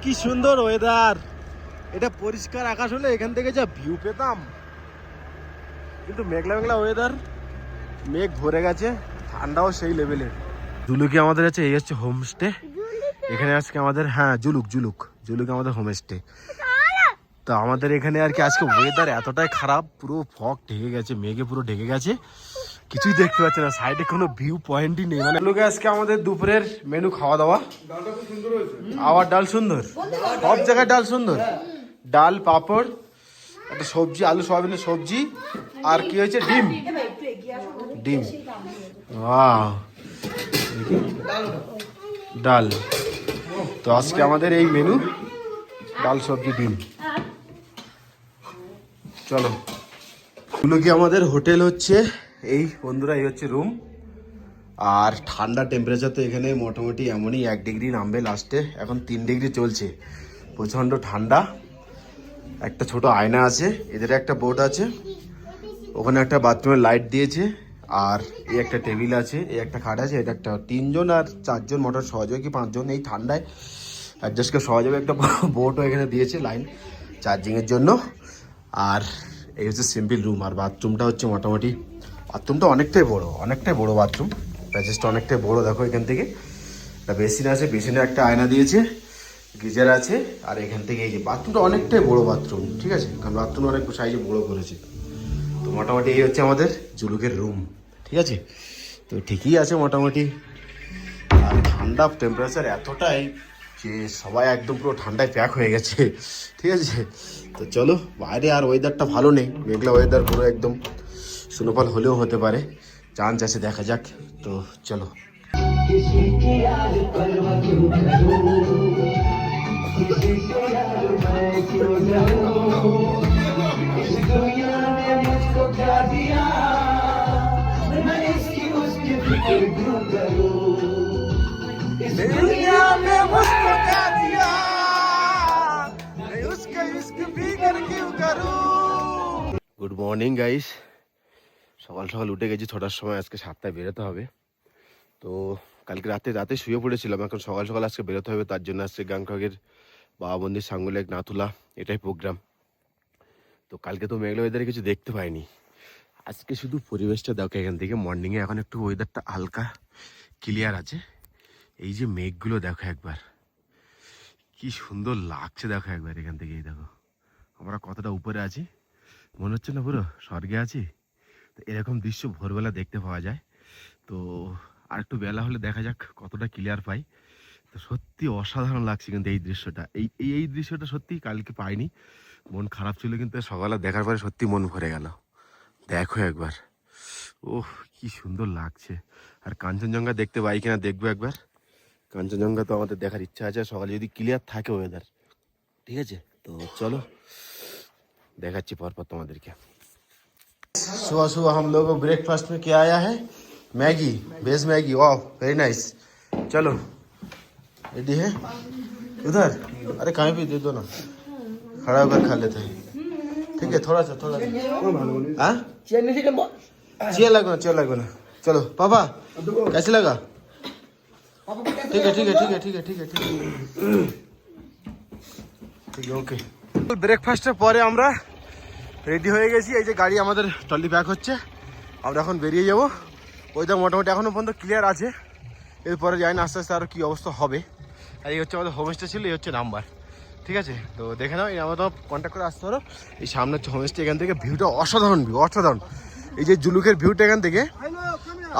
[SPEAKER 1] কি সুন্দর ওয়েদার, এটা পরিষ্কার আকাশ হলে এখান থেকে যা ভিউ পেতাম, কিন্তু মেঘলা মেঘলা ওয়েদার, মেঘ ভরে গেছে, ঠান্ডাও সেই লেভেলের। জুলুকে আমাদের আছে, এই হচ্ছে হোমস্টে এখানে আজকে আমাদের। হ্যাঁ জুলুকে আমাদের হোমস্টে। তো আমাদের এখানে আর কি আজকে ওয়েদার এতটাই খারাপ, পুরো ফগ ঢেকে গেছে, মেঘে পুরো ঢেকে গেছে, কিছুই দেখতে পাচ্ছি না, সাইডে কোনো ভিউ পয়েন্টই নেই। মানে লোকে আজকে আমাদের দুপুরের মেনু খাওয়া দাওয়া, আবার ডাল সুন্দর, সব জায়গায় ডাল সুন্দর, ডাল পাঁপড়, একটা সবজি, আলু সয়াবিনের সবজি, আর কি হয়েছে ডিম। ওয়াও, ডাল। তো আজকে আমাদের এই মেনু, ডাল সবজি ডিম। চলো, এগুলো কি আমাদের হোটেল হচ্ছে এই বন্ধুরা, এই হচ্ছে রুম। আর ঠান্ডা টেম্পারেচার তো এখানে মোটামুটি এমনই 1 ডিগ্রি নামবে লাস্টে, এখন 3 ডিগ্রি চলছে, প্রচণ্ড ঠান্ডা। একটা ছোট আয়না আছে, এদের একটা বোর্ড আছে, ওখানে একটা বাথরুমের লাইট দিয়েছে, আর এই একটা টেবিল আছে, এই একটা খাট আছে, এটা একটা 3 জন আর 4 জন মোটর সহজ হয় কি 5 জন এই ঠান্ডায় অ্যাডজাস্ট করে সহজ হবে। একটা বোর্ডও এখানে দিয়েছে লাইন চার্জিংয়ের জন্য। আর এই হচ্ছে সিম্পল রুম। আর বাথরুমটা হচ্ছে মোটামুটি, বাথরুমটা অনেকটাই বড় বাথরুম, প্যাচেসটা অনেকটাই বড়। দেখো এখান থেকে একটা বেসিন আছে, বেসিনে একটা আয়না দিয়েছে, গিজার আছে, আর এখান থেকে এই যে বাথরুমটা অনেকটাই বড় বাথরুম, ঠিক আছে, কারণ বাথরুম অনেক সাইজে বড় করেছে। তো মোটামুটি এই হচ্ছে আমাদের জুলুকের রুম, ঠিক আছে। তো ঠিকই আছে মোটামুটি। আর ঠান্ডা টেম্পারেচার এতটাই যে সবাই একদম পুরো ঠান্ডায় প্যাক হয়ে গেছে, ঠিক আছে। তো চলো, বাইরে আর ওয়েদারটা ভালো নেই, মেঘলা ওয়েদার, পুরো একদম স্নোফল হলেও হতে পারে, চান্স আছে, দেখা যাক। তো চলো। গুড মর্নিং গাইস, সকাল সকাল উঠে গেছি 6টার সময়, আজকে 7টায় বেরোতে হবে। তো কালকে রাতে শুয়ে পড়েছিলাম, এখন সকাল সকাল আজকে বেরোতে হবে, তার জন্য আজকে গ্যাংটকের বাবা মন্দির, সাঙ্গুলেক, নাথুলা এটাই প্রোগ্রাম। তো কালকে তো মেঘলা ওয়েদারে কিছু দেখতে পাইনি, আজকে শুধু পরিবেশটা দেখো এখান থেকে। মর্নিংয়ে এখন একটু ওয়েদারটা হালকা ক্লিয়ার আছে, এই যে মেঘগুলো দেখো একবার, কি সুন্দর লাগছে দেখো একবার এখান থেকে। এই দেখো আমরা কতটা উপরে আছি, মনে হচ্ছে না পুরো স্বর্গে আছি। তো এরকম দৃশ্য ভোরবেলা দেখতে পাওয়া যায়। তো আর একটু বেলা হলে দেখা যাক কতটা ক্লিয়ার পাই। তো সত্যি অসাধারণ লাগছে কিন্তু এই দৃশ্যটা, এই দৃশ্যটা সত্যি কালকে পাইনি, মন খারাপ ছিল, কিন্তু সকালে দেখার পরে সত্যি মন ভরে গেল। দেখো একবার, ওহ কি সুন্দর লাগছে। আর কাঞ্চনজঙ্ঘা দেখতে পাই কিনা দেখবো একবার, কাঞ্চনজঙ্ঘা তো আমাদের দেখার ইচ্ছা আছে সকালে যদি ক্লিয়ার থাকে ওয়েদার, ঠিক আছে। তো চলো দেখাচ্ছি পরপর তোমাদেরকে। सुबह सुबह हम लोग ब्रेकफास्ट में क्या आया है, मैगी, वेज मैगी, वाह वेरी नाइस। चलो रेडी है उधर, अरे कहीं भी दे दो ना, खड़ा होकर खा लेते हैं, ठीक है। थोड़ा सा हाँ चेयर लगो ना। चलो पापा कैसे लगा, ठीक है ओके। ব্রেকফাস্টের পরে আমরা রেডি হয়ে গেছি, এই যে গাড়ি আমাদের ট্রলি ব্যাক হচ্ছে, আমরা এখন বেরিয়ে যাব। ওইটা মোটামুটি এখনও পর্যন্ত ক্লিয়ার আছে, এরপরে যাই না আস্তে আস্তে আরও কী অবস্থা হবে। আর এই হচ্ছে আমাদের হোমস্টে ছিল, এই হচ্ছে নাম্বার, ঠিক আছে। তো দেখে নাও, এই আমাদের কন্ট্যাক্ট করে আসতে পারো। এই সামনে হচ্ছে হোমস্টে, এখান থেকে ভিউটা অসাধারণ, এই যে জুলুকের ভিউটা এখান থেকে।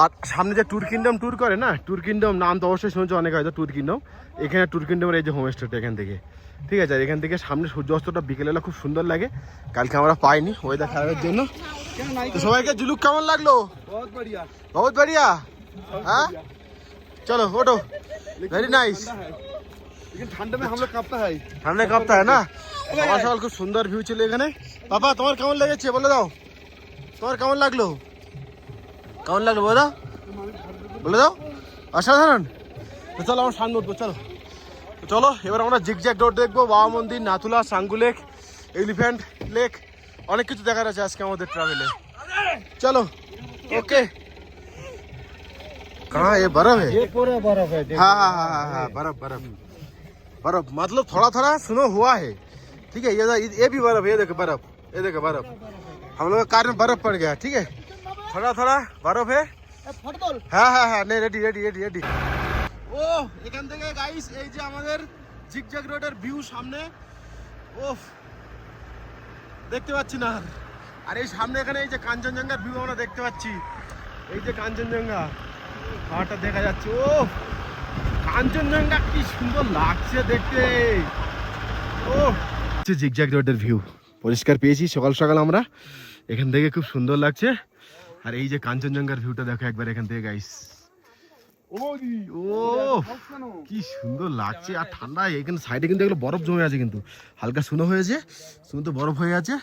[SPEAKER 1] আর সামনে যে ট্যুর কিংডম ট্যুর করে না, ট্যুর কিংডম নাম তো অবশ্যই শুনেছো অনেক, হয়তো ট্যুর কিংডম, এখানে ট্যুর কিংডমের এই যে হোমস্টেটা এখান থেকে, ঠিক আছে। এখান থেকে সামনে সূর্যাস্তটা বিকেলবেলা খুব সুন্দর লাগে, কালকে আমরা পাইনি ওয়েদার খারাপের জন্য। তো সবাইকে জুলুক কেমন লাগলো, বহুত বড়িয়া, হ্যাঁ চলো ওঠো, ভেরি নাইস।
[SPEAKER 3] ঠান্ডা में हम लोग कांपता है,
[SPEAKER 1] ঠান্ডা কাঁপতা হয় না। সকাল সকাল খুব সুন্দর ভিউ ছিল এখানে। বাবা তোমার কেমন লেগেছে বলে দাও, তোমার কেমন লাগলো বলে দাও, অসাধারণ। তো চলো আমার সামনে উঠবো, চলো এবার আমরা জিগজ্যাগ রোড দেখবো, বাবা মন্দির, নাথুলা, সাঙ্গুলেক, এলিফ্যান্ট লেক, অনেক কিছু দেখার আছে আজকে আমাদের ট্রাভেলে। চলো ओके। कहाँ ये बर्फ है,
[SPEAKER 3] ये पूरा बर्फ है।
[SPEAKER 1] हाँ बर्फ मतलब थोड़ा थोड़ा स्नो हुआ है, ठीक है। ये भी बर्फ, ये देखो बर्फ, हम लोग कार में बर्फ पड़ गया, ठीक है, थोड़ा थोड़ा बर्फ है। हाँ नहीं रेडी। ও এখান থেকে গাইস এই যে আমাদের জিগজ্যাগ রোডের ভিউ সামনে, ওফ দেখতে পাচ্ছি না। আর এই সামনে এখানে এই যে কাঞ্চনজঙ্ঘার ভিউ আমরা দেখতে পাচ্ছি, এই যে কাঞ্চনজঙ্ঘা পাহাড়টা দেখা যাচ্ছে, ও কাঞ্চনজঙ্ঘা কি সুন্দর লাগছে দেখতে। ও জিগজ্যাগ রোডের ভিউ পরিষ্কার পেয়েছি সকাল সকাল আমরা, এখান থেকে খুব সুন্দর লাগছে। আর এই যে কাঞ্চনজঙ্ঘার ভিউটা দেখো একবার এখান থেকে গাইস, ও কি সুন্দর লাগছে। আর ঠান্ডা, এখানে সাইডে কিন্তু এগুলো বরফ জমে আছে, কিন্তু হালকা শুনো হয়েছে, শুনো তো বরফ হয়ে আছে,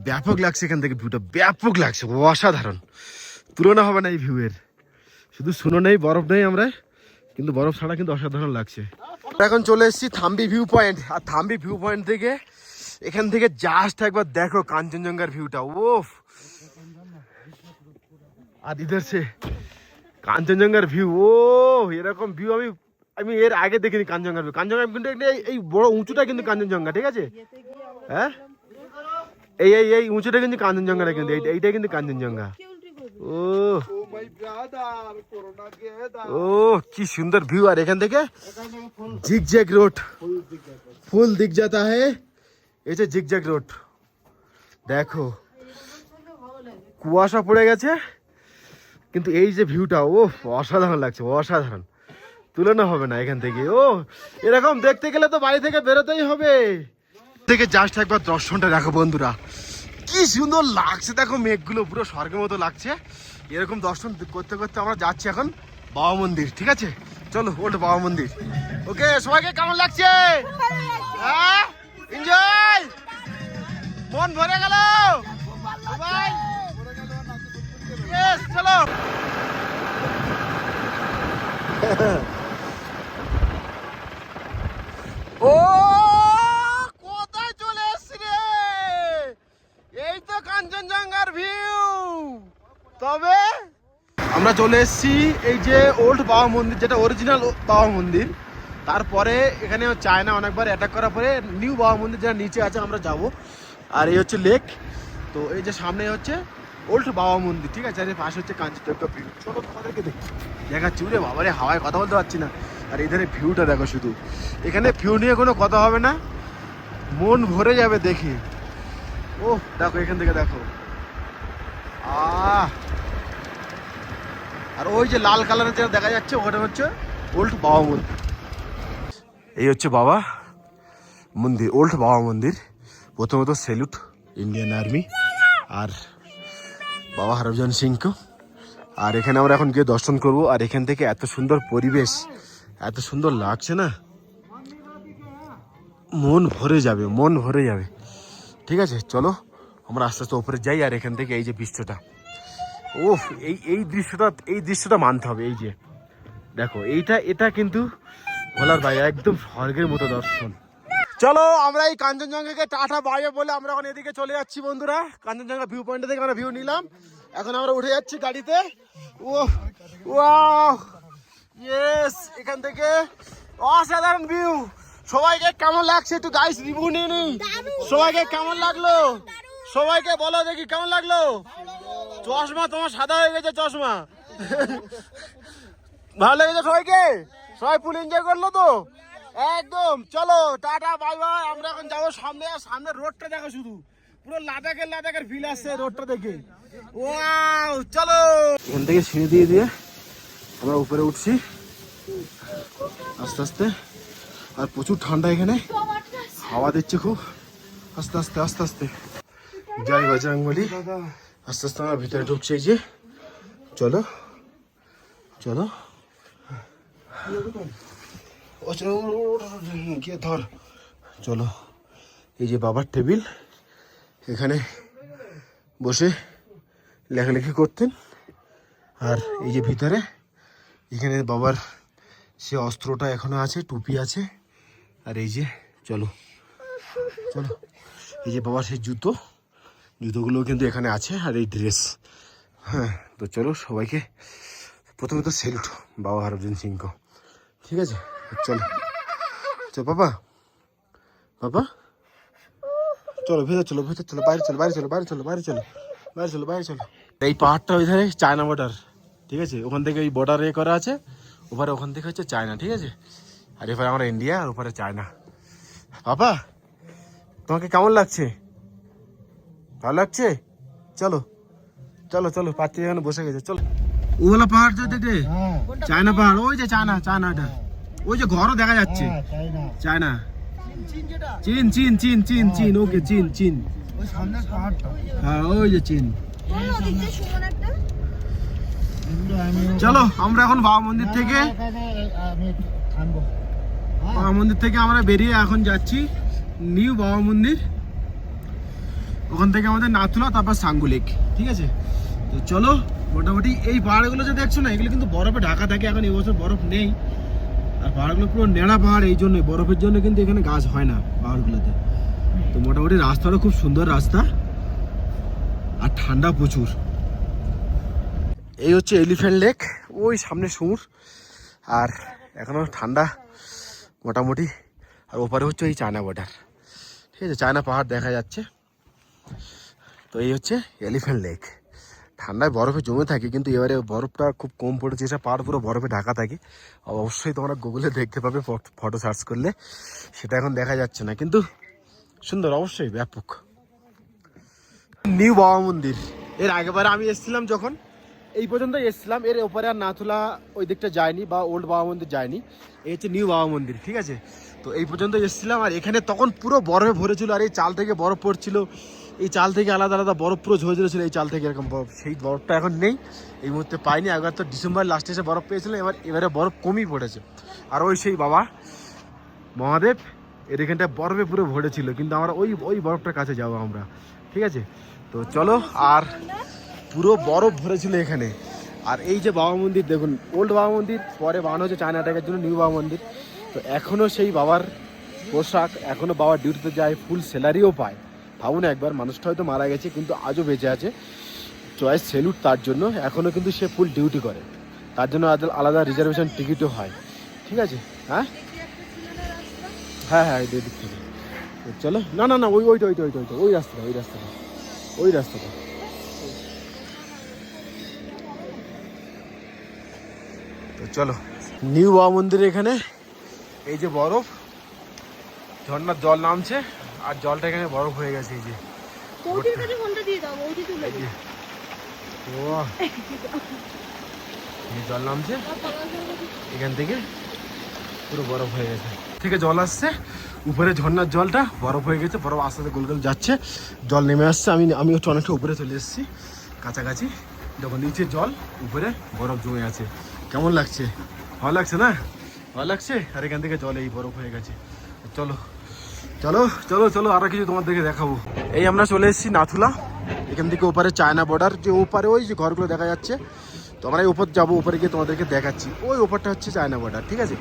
[SPEAKER 1] ব্যাপক লাগছে এখান থেকে ভিউটা, ব্যাপক লাগছে, অসাধারণ, তুলনা হবে না এই ভিউয়ের, শুধু শুনো নেই, বরফ নেই আমরা, কিন্তু বরফ ছাড়া কিন্তু অসাধারণ লাগছে। এখন চলে এসেছি থাম্বি ভিউ পয়েন্ট, আর থাম্বি ভিউ পয়েন্ট থেকে এখান থেকে জাস্ট একবার দেখো কাঞ্চনজঙ্ঘার ভিউটা। ওফ, আর ইধার সে কাঞ্চনজঙ্ঘার ভিউ। ও এরকম ভিউ আমি এর আগে দেখিনি কাঞ্চনজঙ্ঘার ভিউ। কাঞ্চনজঙ্ঘা কিন্তু এই বড় উঁচুটা কিন্তু কাঞ্চনজঙ্ঘা, ঠিক আছে? হ্যাঁ, এই উঁচুটা কিন্তু কাঞ্চনজঙ্ঘাটা, কিন্তু এইটা কিন্তু কাঞ্চনজঙ্ঘা। ও ও কি সুন্দর ভিউ। আর এখান থেকে জিগজ্যাগ রোড, ফুল দিক যাতা হ্যায়, এই যে জিগজ্যাগ রোড দেখো। কুয়াশা পড়ে গেছে, কিন্তু এই যে ভিউটা, ও অসাধারণ লাগছে, অসাধারণ, তুলনা হবে না এখান থেকে। ও এরকম দেখতে গেলে তো বাড়ি থেকে বেরোতেই হবে। থেকে জাস্ট একবার দর্শনটা দেখো বন্ধুরা, কি সুন্দর লাগছে। দেখো মেঘগুলো পুরো স্বর্গের মতো লাগছে। এরকম দর্শন করতে করতে আমরা যাচ্ছি এখন বাবা মন্দির, ঠিক আছে? চলো ওল্ড বাবা মন্দির। ওকে, সবাইকে কেমন লাগছে? হ্যাঁ, এনজয়, মন ভরে গেল সবাই। ইয়েস, চলো। ও কোথায় চলে এসছি রে? এই তো কাঞ্চনজঙ্ঘার ভিউ। তবে আমরা চলে এসেছি এই যে ওল্ড বাবা মন্দির, যেটা অরিজিনাল বাবা মন্দির। তারপরে এখানে চায়না অনেকবার অ্যাটাক করার পরে নিউ বাবা মন্দির যেটা নিচে আছে আমরা যাব। আর এই হচ্ছে লেক। তো এই যে সামনে হচ্ছে ওল্ড বাবা মন্দির, ঠিক আছে? আর এই পাশে হচ্ছে কাঞ্চনজঙ্ঘা ভিউ। ছোটো তোমাদেরকে দেখাচ্ছি। উরে বাবারে, হাওয়ায় কথা বলতে পারছি না। আর এধারে ভিউটা দেখো শুধু। এখানে ভিউ নিয়ে কোনো কথা হবে না, মন ভরে যাবে দেখে। ও দেখো এখান থেকে দেখো, আর ওই যে লাল কালারের যেটা দেখা যাচ্ছে ওটা হচ্ছে ওল্ড বাবা মন্দির। এই হচ্ছে বাবা মন্দির, ওল্ড বাবা মন্দির। প্রথমত স্যালুট ইন্ডিয়ান আর্মি আর বাবা হরভজন সিংকে। আর এখানে আমরা এখন গিয়ে দর্শন করব। আর এখান থেকে এত সুন্দর পরিবেশ, এত সুন্দর লাগছে না, মন ভরে যাবে, মন ভরে যাবে। ঠিক আছে, চলো আমরা আস্তে আস্তে ওপরে যাই। আর এখান থেকে এই যে দৃশ্যটা, ও এই দৃশ্যটা মানতে হবে। এই যে দেখো, এটা কিন্তু বলার ভাই একদম স্বর্গের মতো দর্শন। চলো আমরা এই কাঞ্চনজঙ্ঘাকে টাটা বাইরে বলে আমরা এখন এদিকে চলে যাচ্ছি বন্ধুরা। কাঞ্চনজঙ্ঘা ভিউ পয়েন্ট থেকে আমরা ভিউ নিলাম, এখন আমরা উঠে যাচ্ছি গাড়িতে। ও ওয়াও, ইয়েস, এখান থেকে অসাধারণ ভিউ। সবাইকে কেমন লাগছে একটু গাইস রিভিউ নিয়ে নিই। সবাইকে কেমন লাগলো? সবাইকে বলো দেখি কেমন লাগলো। চশমা তোমার সাদা হয়ে গেছে, চশমা। ভালো লেগেছে সবাইকে? সবাই ফুল এনজয় করলো তো একদম? চলো টাটা বাই বাই। আমরা এখন যাবো সামনে। সামনে রোডটা দেখো শুধু, পুরো লাদাখের ফিল আসছে রোডটা দেখে। ওয়াও, চলো। এখান থেকে সিঁড়ি দিয়ে আমরা উপরে উঠছি আস্তে আস্তে। আর প্রচুর ঠান্ডা এখানে, হাওয়া দিচ্ছে খুব। আস্তে আস্তে আস্তে আস্তে জয় বজরংবলী। আস্তে আস্তে আমরা ভিতরে ঢুকছি। এই যে চলো চলো, গিয়ে ধর। চলো, এই যে বাবার টেবিল, এখানে বসে লেখালেখি করতেন। আর এই যে ভিতরে এখানে বাবার সে অস্ত্রটা এখনো আছে, টুপি আছে। আর এই যে চলো চলো, এই যে বাবার সেই জুতোগুলো কিন্তু এখানে আছে। আর এই ড্রেস। হ্যাঁ, তো চলো সবাইকে প্রথমে তো স্যালুট বাবা হরভজন সিংকে। ঠিক আছে, চলো চলো বাবা, বাবা চলো ভেতর চলো, ভেতর চলো, বাইরে চলো, বাইরে চলো, বাইরে চলো, বাইরে চলো, বাইরে চলো, বাইরে চলো। এই পাহাড়টা ওই ধারে চায়না বর্ডার, ঠিক আছে? ওখান থেকে ওই বর্ডার করা আছে ওপারে, ওখান থেকে হচ্ছে চায়না, ঠিক আছে? আর এবারে আমরা ইন্ডিয়া, আর ওপারে চায়না। বাবা তোমাকে কেমন লাগছে? ভালো লাগছে? চলো চলো চলো, পাত্রী এখানে বসে গেছে, চলো। ওগুলা পাহাড় যে দেখে, চায়না পাহাড়, ওই যে চায়নাটা, ওই যে ঘরও দেখা যাচ্ছে। চায়না, চীন চীন চীন চীন চীন, ওকে চীন। হ্যাঁ, ওই যে চীন। চলো আমরা এখন বাবা মন্দির থেকে আমরা বেরিয়ে এখন যাচ্ছি নিউ বাবা মন্দির। ওখান থেকে আমাদের নাথুলা, তারপর সাঙ্গু লেক, ঠিক আছে? তো তো চলো, মোটামুটি এই পাহাড়গুলো যে দেখছো না, এগুলো কিন্তু বরফে ঢাকা থাকে। এখন এবছর বরফ নেই, আর পাহাড়গুলো পুরো নেড়া পাহাড়, এই জন্যই বরফের জন্য কিন্তু এখানে গাছ হয় না পাহাড়গুলোতে। তো মোটামুটি রাস্তাটা খুব সুন্দর রাস্তা, আর ঠান্ডা প্রচুর। এই হচ্ছে এলিফ্যান্ট লেক, ওই সামনে সমুদ্র, আর এখনো ঠান্ডা মোটামুটি। আর ওপারে হচ্ছে এই চায়না বর্ডার, ঠিক আছে, চায়না পাহাড় দেখা যাচ্ছে। তো এই হচ্ছে এলিফ্যান্ট লেক। ঠান্ডায় বরফে জমে থাকে, কিন্তু এবারে বরফটা খুব কম পড়েছে, এসব পাহাড় পুরো বরফে ঢাকা থাকে। অবশ্যই তোমরা গুগলে দেখতে পাবে, ফটো সার্চ করলে। সেটা এখন দেখা যাচ্ছে না, কিন্তু সুন্দর অবশ্যই, ব্যাপক। নিউ বাবা মন্দির, এর আগেবার আমি এসেছিলাম যখন, এই পর্যন্ত এসেছিলাম, এর ওপরে আর নাথুলা ওই দিকটা যায়নি, বা ওল্ড বাবা মন্দির যায়নি। এই হচ্ছে নিউ বাবা মন্দির, ঠিক আছে। তো এই পর্যন্ত এসেছিলাম, আর এখানে তখন পুরো বরফে ভরেছিল, আর এই চাল থেকে বরফ পড়ছিল, এই চাল থেকে আলাদা আলাদা বরফ পুরো ঝরে ঝরেছিল, এই চাল থেকে এরকম বরফ। সেই বরফটা এখন নেই, এই মুহূর্তে পাইনি। একবার তো ডিসেম্বর লাস্টে এসে বরফ পেয়েছিলাম, এবারে বরফ কমই পড়েছে। আর ওই সেই বাবা মহাদেব, এর এখানটা বরফে পুরো ভরেছিল, কিন্তু আমরা ওই বরফটার কাছে যাবো আমরা, ঠিক আছে। তো চলো, আর পুরো বরফ ভরেছিল এখানে। আর এই যে বাবা মন্দির দেখুন, ওল্ড বাবা মন্দির, পরে বানানো হচ্ছে চায়না অ্যাটাকের জন্য নিউ বাবা মন্দির। তো এখনও সেই বাবার পোশাক, এখনও বাবার ডিউটিতে যায়, ফুল স্যালারিও পায়। ভাবুন একবার, মানুষটা হয়তো মারা গেছে কিন্তু আজও বেঁচে আছে, চয়েস সেলুট তার জন্য। এখনও কিন্তু সে ফুল ডিউটি করে, তার জন্য আলাদা রিজার্ভেশন টিকিটও হয়, ঠিক আছে। হ্যাঁ হ্যাঁ হ্যাঁ, এই দিক থেকে। তো চলো, না না না, ওইটা ওই রাস্তাটা। তো চলো, নিউ বাবা মন্দিরে এখানে এই যে বরফ, ঝর্ণার জল নামছে, আর জলটা এখানে বরফ হয়ে গেছে। এই যে জল নামছে এখান থেকে, পুরো বরফ হয়ে গেছে, থেকে জল আসছে উপরে, ঝর্ণার জলটা বরফ হয়ে গেছে, বরফ আস্তে আস্তে গোল গোল যাচ্ছে, জল নেমে আসছে। আমি একটু অনেকটা উপরে চলে এসেছি, কাছাকাছি। যখন নিচে জল, উপরে বরফ জমে আছে। কেমন লাগছে? ভালো লাগছে না? ভালো লাগছে। আর এখান থেকে জল এই বরফ হয়ে গেছে। চলো চলো চলো চলো, আরো কিছু তোমাদেরকে দেখাবো। এই আমরা চলে এসেছি নাথুলা, এখান থেকে ওপারে চায়না বর্ডার, যে ওপারে ওই যে ঘরগুলো দেখা যাচ্ছে। তো আমরা এই ওপর যাবো, ওপরে গিয়ে তোমাদেরকে দেখাচ্ছি। ওই ওপরটা হচ্ছে চায়না বর্ডার, ঠিক আছে।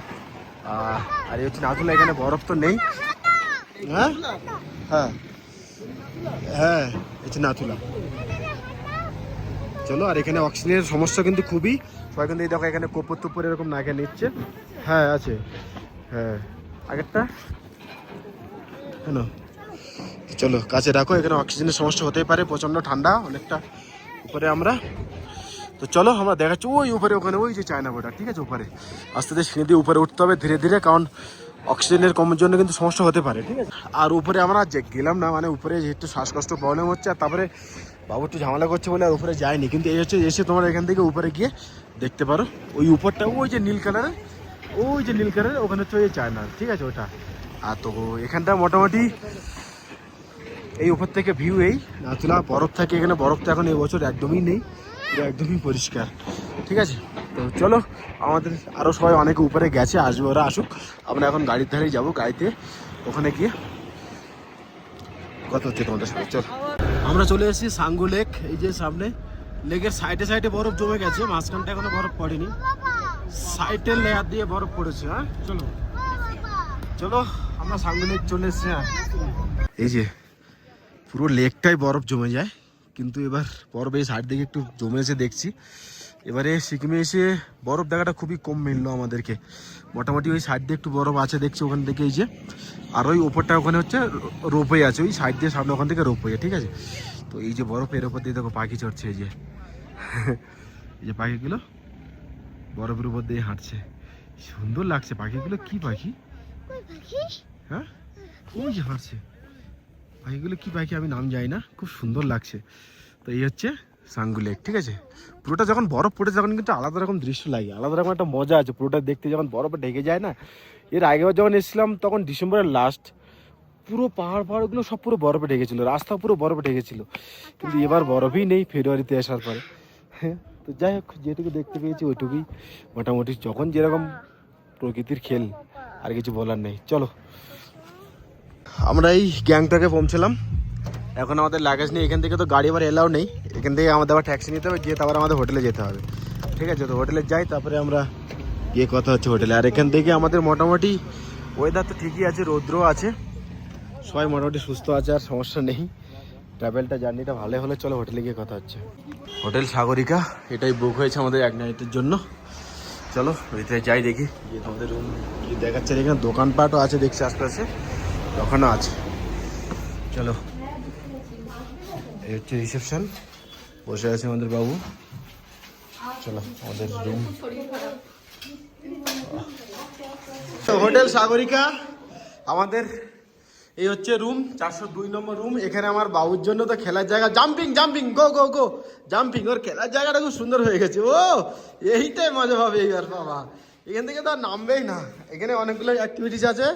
[SPEAKER 1] আর এই হচ্ছে নাথুলা, এখানে বরফ তো নেই। হ্যাঁ হ্যাঁ হ্যাঁ, হচ্ছে নাথুলা। চলো, আর এখানে অক্সিজেনের সমস্যা কিন্তু খুবই, সবাই কিন্তু এই দেখো এখানে কোপর টুপর এরকম নাকে নিচ্ছে। হ্যাঁ আছে, হ্যাঁ আগেরটা কেন। চলো কাছে রাখো, এখানে অক্সিজেনের সমস্যা হতেই পারে, প্রচণ্ড ঠান্ডা অনেকটা উপরে আমরা। তো চলো আমরা দেখাচ্ছি ওই উপরে, ওখানে ওই যে চায়না বর্ডার, ঠিক আছে। উপরে আস্তে আস্তে সিঁড়ি দিয়ে উপরে উঠতে হবে ধীরে ধীরে, কারণ অক্সিজেনের কমের জন্য কিন্তু সমস্যা হতে পারে, ঠিক আছে। আর উপরে আমরা যে গেলাম না, মানে উপরে যেহেতু শ্বাসকষ্ট প্রবলেম হচ্ছে, আর তারপরে বাবু একটু ঝামেলা করছে বলে আর উপরে যায়নি। কিন্তু এই হচ্ছে এসে তোমরা এখান থেকে উপরে গিয়ে দেখতে পারো ওই উপরটা, ওই যে নীল কালারের, ওখানে হচ্ছে ওই চায়না, ঠিক আছে ওটা। আর তো এখানটা মোটামুটি এই উপর থেকে ভিউ, এই নাথুলা বরফ থাকে এখানে। বরফ তো এখন এই বছর একদমই নেই, পুরো একদমই পরিষ্কার, ঠিক আছে। তো চলো, আমাদের আরও সবাই অনেকে উপরে গেছে, আসবে, ওরা আসুক। আমরা এখন গাড়ির ধারেই যাবো, গাড়িতে ওখানে গিয়ে কত হচ্ছে তোমাদের সাথে। চলো, আমরা চলে এসেছি সাঙ্গু লেক, এই যে সামনে। লেকের সাইডে সাইডে বরফ জমে গেছে, মাঝখানটা এখনো বরফ পড়েনি, সাইডের লেয়ার দিয়ে বরফ পড়েছে। হ্যাঁ চলো চলো, আমরা সাঙ্গু লেক চলে এসেছি। হ্যাঁ এই যে পুরো লেকটাই বরফ জমে যায়, কিন্তু এবার বরফ এই সাইড দিকে একটু জমেছে দেখছি। এবারে সিকিমে এসে বরফ দেখাটা খুবই কম মিললো আমাদেরকে। মোটামুটি ওই সাইড দিয়ে একটু বরফ আছে দেখছি ওখান থেকে, এই যে। আর ওই ওপরটা ওখানে হচ্ছে রোপওয়ে আছে, ওই সাইড দিয়ে সামনে ওখান থেকে রোপওয়ে, ঠিক আছে। তো এই যে বরফ, এর ওপর দিয়ে দেখো পাখি চড়ছে, এই যে এই যে পাখিগুলো বরফের উপর দিয়ে হাঁটছে, সুন্দর লাগছে পাখিগুলো। কি পাখি? হ্যাঁ ওই যে হাঁটছে পাখিগুলো, কি পাখি আমি নাম জানি না, খুব সুন্দর লাগছে। তো এই হচ্ছে সাঙ্গু লেক, ঠিক আছে। পুরোটা যখন বরফ পড়ে তখন কিন্তু আলাদা রকম দৃশ্য লাগে, আলাদা রকম একটা মজা আছে পুরোটা দেখতে, যখন বরফে ঢেকে যায় না। এর আগেবার যখন এসেছিলাম তখন ডিসেম্বরের লাস্ট, পুরো পাহাড়গুলো সব পুরো বরফে ঢেকেছিল, রাস্তা পুরো বরফে ঢেকেছিল। কিন্তু এবার বরফই নেই ফেব্রুয়ারিতে আসার পরে। হ্যাঁ, তো যাই হোক, যেটুকু দেখতে পেয়েছি ওইটুকুই মোটামুটি, যখন যেরকম প্রকৃতির খেল, আর কিছু বলার নেই। চলো, আমরা এই গ্যাংটকে পৌঁছলাম। এখন আমাদের লাগেজ নেই, এখান থেকে তো গাড়ি আবার এলাও নেই। এখান থেকে আমাদের আবার ট্যাক্সি নিতে হবে, গিয়ে তারপর আমাদের হোটেলে যেতে হবে। ঠিক আছে, তো হোটেলে যাই, তারপরে আমরা গিয়ে কথা হচ্ছে হোটেলে। আর এখান থেকে আমাদের মোটামুটি ওয়েদার তো ঠিকই আছে, রৌদ্রও আছে, সবাই মোটামুটি সুস্থ আছে, আর সমস্যা নেই। ট্রাভেলটা জার্নিটা ভালো হলে চলো হোটেলে গিয়ে কথা হচ্ছে। হোটেল সাগরিকা, এটাই বুক হয়েছে আমাদের এক নাইটের জন্য। চলো ভিতরে যাই, দেখি গিয়ে তোমাদের রুম দেখাচ্ছে। এখানে দোকানপাটও আছে দেখছি আশপাশে, ওখানেও আছে। চলো, এই হচ্ছে রিসেপশন, বসে আছে আমাদের বাবু। চলো আমাদের রুম, হোটেল সাগরিকা আমাদের এই হচ্ছে রুম, 402 নম্বর রুম। এখানে আমার বাবুর জন্য তো খেলার জায়গা, জাম্পিং জাম্পিং গো গো গো জাম্পিং, ওর খেলার জায়গাটা খুব সুন্দর হয়ে গেছে। ও এইটাই মজা পাবে এইবার বাবা, এখান থেকে তো আর নামবেই না। এখানে অনেকগুলো অ্যাক্টিভিটিস আছে।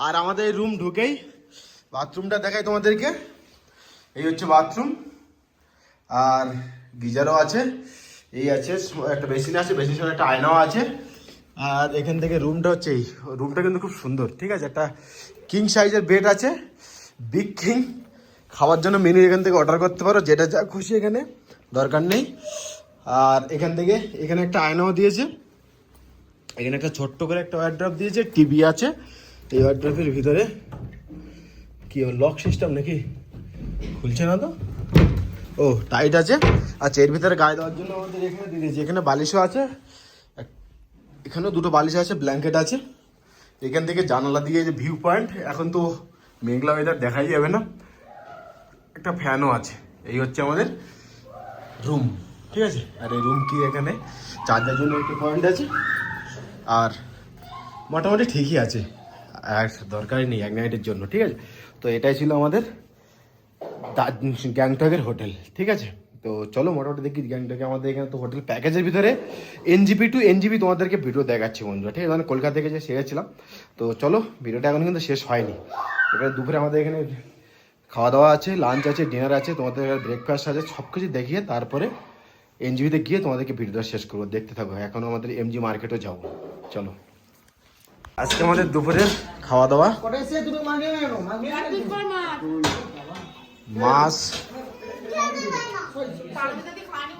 [SPEAKER 1] আর আমাদের এই রুম ঢুকেই বাথরুমটা দেখাই তোমাদেরকে। এই হচ্ছে বাথরুম, আর গিজারও আছে, এই আছে একটা বেসিন আছে, বেসিনের সঙ্গে একটা আয়নাও আছে। আর এখান থেকে রুমটা হচ্ছে এই রুমটা কিন্তু খুব সুন্দর। ঠিক আছে, একটা কিং সাইজের বেড আছে, বিগ কিং। খাওয়ার জন্য মেনু এখান থেকে অর্ডার করতে পারো, যেটা যা খুশি, এখানে দরকার নেই। আর এখান থেকে এখানে একটা আয়নাও দিয়েছে, এখানে একটা ছোট্ট করে একটা ওয়ার্ড্রপ দিয়েছে, টিভি আছে। এই ওয়ার্ড্রপের ভিতরে কি লক সিস্টেম নাকি, খুলছে না তো, ও টাইট আছে। আচ্ছা, এর ভিতরে গায়ে দেওয়ার জন্য আমাদের এখানে দিয়ে দিয়েছে, এখানে বালিশও আছে, এখানেও দুটো বালিশ আছে, ব্ল্যাঙ্কেট আছে। এখান থেকে জানালা দিয়ে যে ভিউ পয়েন্ট, এখন তো মেঘলা ওয়েদার দেখাই যাবে না, একটা ফ্যানও আছে। এই হচ্ছে আমাদের রুম, ঠিক আছে। আর এই রুম কি, এখানে চার্জার জন্য একটা পয়েন্ট আছে, আর মোটামুটি ঠিকই আছে, আর দরকারই নেই এক নাইটের জন্য। ঠিক আছে, তো এটাই ছিল আমাদের গ্যাংটকের হোটেল। ঠিক আছে, তো চলো মোটামুটি দেখি গ্যাংটকে আমাদের এখানে তো হোটেল প্যাকেজের ভিতরে NGP টু NGP তোমাদেরকে ভিডিও দেখাচ্ছি বন্ধুরা। ঠিক আছে, মানে কলকাতা থেকে যে সেরেছিলাম। তো চলো, ভিডিওটা এখন কিন্তু শেষ হয়নি। এবারে দুপুরে আমাদের এখানে খাওয়া দাওয়া আছে, লাঞ্চ আছে, ডিনার আছে, তোমাদের ব্রেকফাস্ট আছে, সব কিছু দেখিয়ে তারপরে NGPতে গিয়ে তোমাদেরকে ভিডিওটা শেষ করবো। দেখতে থাকো, এখন আমাদের MG মার্কেটও যাবো। চলো, আজকে আমাদের দুপুরের খাওয়া দাওয়া মাছ,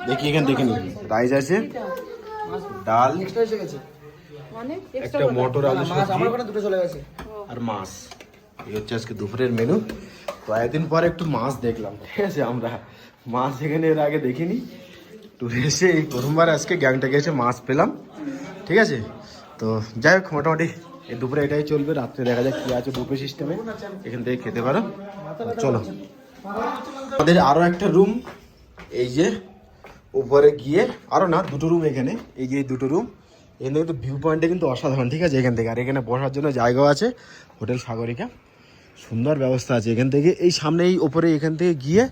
[SPEAKER 1] দেখি এখানে দেখে নি, রাইস আছে, ডাল, একটা মটর আলু সবজি আর মাছ। এই হচ্ছে আজকে দুপুরের মেনু। তো একদিন পরে একটু মাছ দেখলাম। ঠিক আছে, আমরা মাছ এখানে এর আগে দেখিনি, টুরে এসে এই প্রথমবার আজকে গ্যাংটাকে এসে মাছ পেলাম। ঠিক আছে, তো যাই হোক, মোটামুটি এই দুপুরে এটাই চলবে, রাত্রে দেখা যাক কি আছে বুফে সিস্টেমে, এখান থেকে খেতে পারো। চলো, আমাদের আরো একটা রুম, এই যে উপরে গিয়ে, আরো না দুটো রুম এখানে, এই যে দুটো রুম, এখান থেকে ভিউ পয়েন্টটা কিন্তু অসাধারণ। ঠিক আছে, এখান থেকে, আর এখানে বসার জন্য জায়গাও আছে, হোটেল সাগরিকা, সুন্দর ব্যবস্থা আছে। এখান থেকে এই সামনে এই ওপরে, এখান থেকে গিয়ে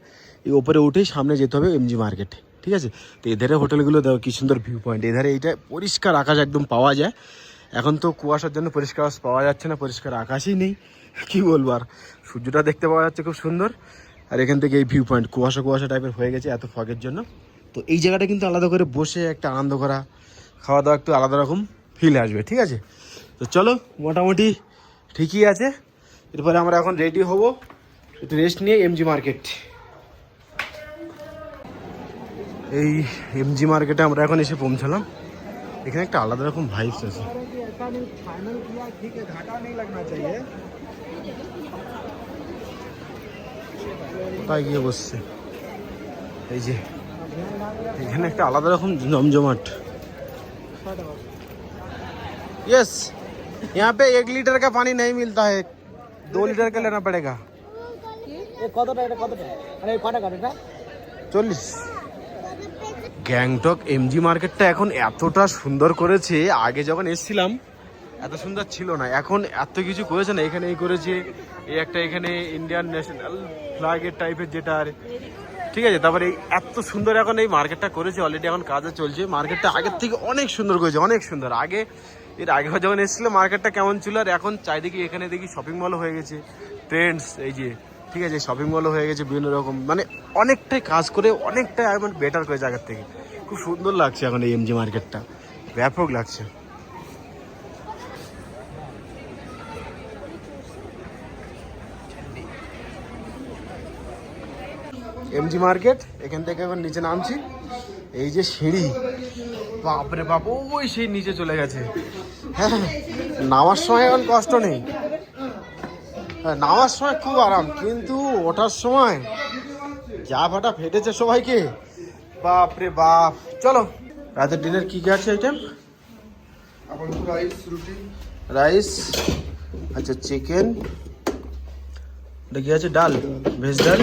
[SPEAKER 1] এই ওপরে উঠেই সামনে যেতে হবে MG মার্কেট। ঠিক আছে, তো এধারে হোটেলগুলো দেখো কি সুন্দর ভিউ পয়েন্ট, এধারে এইটা পরিষ্কার আকাশ একদম পাওয়া যায়। এখন তো কুয়াশার জন্য পরিষ্কার পাওয়া যাচ্ছে না, পরিষ্কার আকাশই নেই, কি বলবো। আর সূর্যটা দেখতে পাওয়া যাচ্ছে খুব সুন্দর। আর এখান থেকে এই ভিউ পয়েন্ট কুয়াশা কুয়াশা টাইপের হয়ে গেছে এত ফগের জন্য। তো এই জায়গাটা কিন্তু আলাদা করে বসে একটা আনন্দ করা, খাওয়া দাওয়া একটু আলাদা রকম ফিল আসবে। ঠিক আছে, তো চলো মোটামুটি ঠিকই আছে। এরপরে আমরা এখন রেডি হব, একটু রেস্ট নিয়ে MG মার্কেট। এই MG মার্কেটে আমরা এখন এসে পৌঁছালাম। এখানে একটা আলাদা রকম ভাইবস আছে। কোথায় গিয়ে বসছে, এই যে এখানে একটা আলাদা রকম জমজমাট। यस, यहाँ पे 1 लीटर का पानी नहीं मिलता है, 2 लीटर का लेना पड़ेगा। 40। গ্যাংটক MG মার্কেটটা এখন এতটা সুন্দর করেছে, আগে যখন এসেছিলাম এত সুন্দর ছিল না, এখন এত কিছু করেছে না। এখানে এই করেছে, এই একটা এখানে ইন্ডিয়ান ন্যাশনাল ফ্ল্যাগের টাইপের যেটা, আর ঠিক আছে। তারপরে এই এত সুন্দর এখন এই মার্কেটটা করেছে, অলরেডি এখন কাজে চলছে। মার্কেটটা আগের থেকে অনেক সুন্দর করেছে, অনেক সুন্দর। এর আগে যখন এসেছিল মার্কেটটা কেমন ছিল, আর এখন চারিদিকে এখানে দেখি শপিং মলও হয়ে গেছে, ট্রেন্ডস, এই যে ঠিক আছে, শপিং মলও হয়ে গেছে বিভিন্ন রকম, মানে অনেকটাই কাজ করে, অনেকটাই এখন বেটার করেছে আগের থেকে। খুব সুন্দর লাগছে এখন এই MG মার্কেটটা, ব্যাপক লাগছে। MG market. এখান থেকে এখন নিচে নামছি। এই যে সিঁড়ি, বাপরে বাপ, ওই সেই নিচে চলে গেছে। হ্যাঁ, নামার সময় এখন কষ্ট নেই, হ্যাঁ নামার সময় খুব আরাম, কিন্তু ওঠার সময় যা ফাটা ফেটেছে সবাইকে, বাপরে বাপ। চলো রাতের ডিনার কি কি আছে আইটেম?
[SPEAKER 3] রাইস, রুটি,
[SPEAKER 1] রাইস, আচ্ছা চিকেন, এটা কি আছে? ডাল, ভেজ ডাল,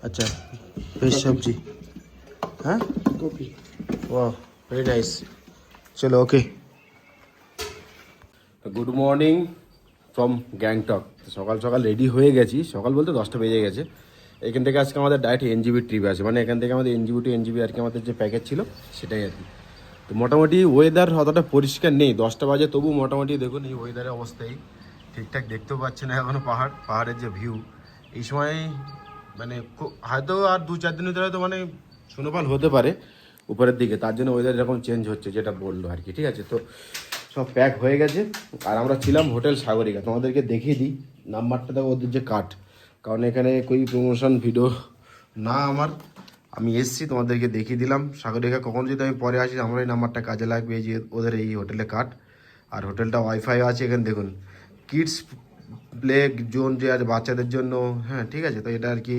[SPEAKER 1] আচ্ছা ভেজ সবজি, হ্যাঁ
[SPEAKER 3] কফি।
[SPEAKER 1] Wow very nice. চলো okay. Good morning from Gangtok. সকাল সকাল রেডি হয়ে গেছি, সকাল বলতে 10টা বেজে গেছে। এখান থেকে আজকে আমাদের ডাইরেক্ট এনজিবি ট্রিপ আছে, মানে এখান থেকে আমাদের এনজিবি টু এনজিবি আর কি আমাদের যে প্যাকেজ ছিল সেটাই আর কি। তো মোটামুটি ওয়েদার অতটা পরিষ্কার নেই, 10টা বাজে, তবু মোটামুটি দেখুন এই ওয়েদারের অবস্থায় ঠিকঠাক দেখতেও পাচ্ছি না এখনও পাহাড়ের যে ভিউ। এই সময় মানে হয়তো আর 2-4 দিনের ভিতরে হয়তো মানে স্নোফল হতে পারে উপরের দিকে, তার জন্য ওয়েদার এরকম চেঞ্জ হচ্ছে যেটা বললো আর কি। ঠিক আছে, তো সব প্যাক হয়ে গেছে। আর আমরা ছিলাম হোটেল সাগরিকা, তোমাদেরকে দেখিয়ে দিই নাম্বারটা, দেখো ওদের যে কার্ড, কারণ এখানে কোই প্রমোশন ভিডিও না আমার, আমি এসছি তোমাদেরকে দেখিয়ে দিলাম সাগরিকা। কখন যদি আমি পরে আসি আমার এই নাম্বারটা কাজে লাগবে, এই যে ওদের এই হোটেলে কার্ড। আর হোটেলটা ওয়াইফাই আছে, এখানে দেখুন কিডস প্লে জোন যে আছে বাচ্চাদের জন্য, হ্যাঁ ঠিক আছে। তো এটা আর কি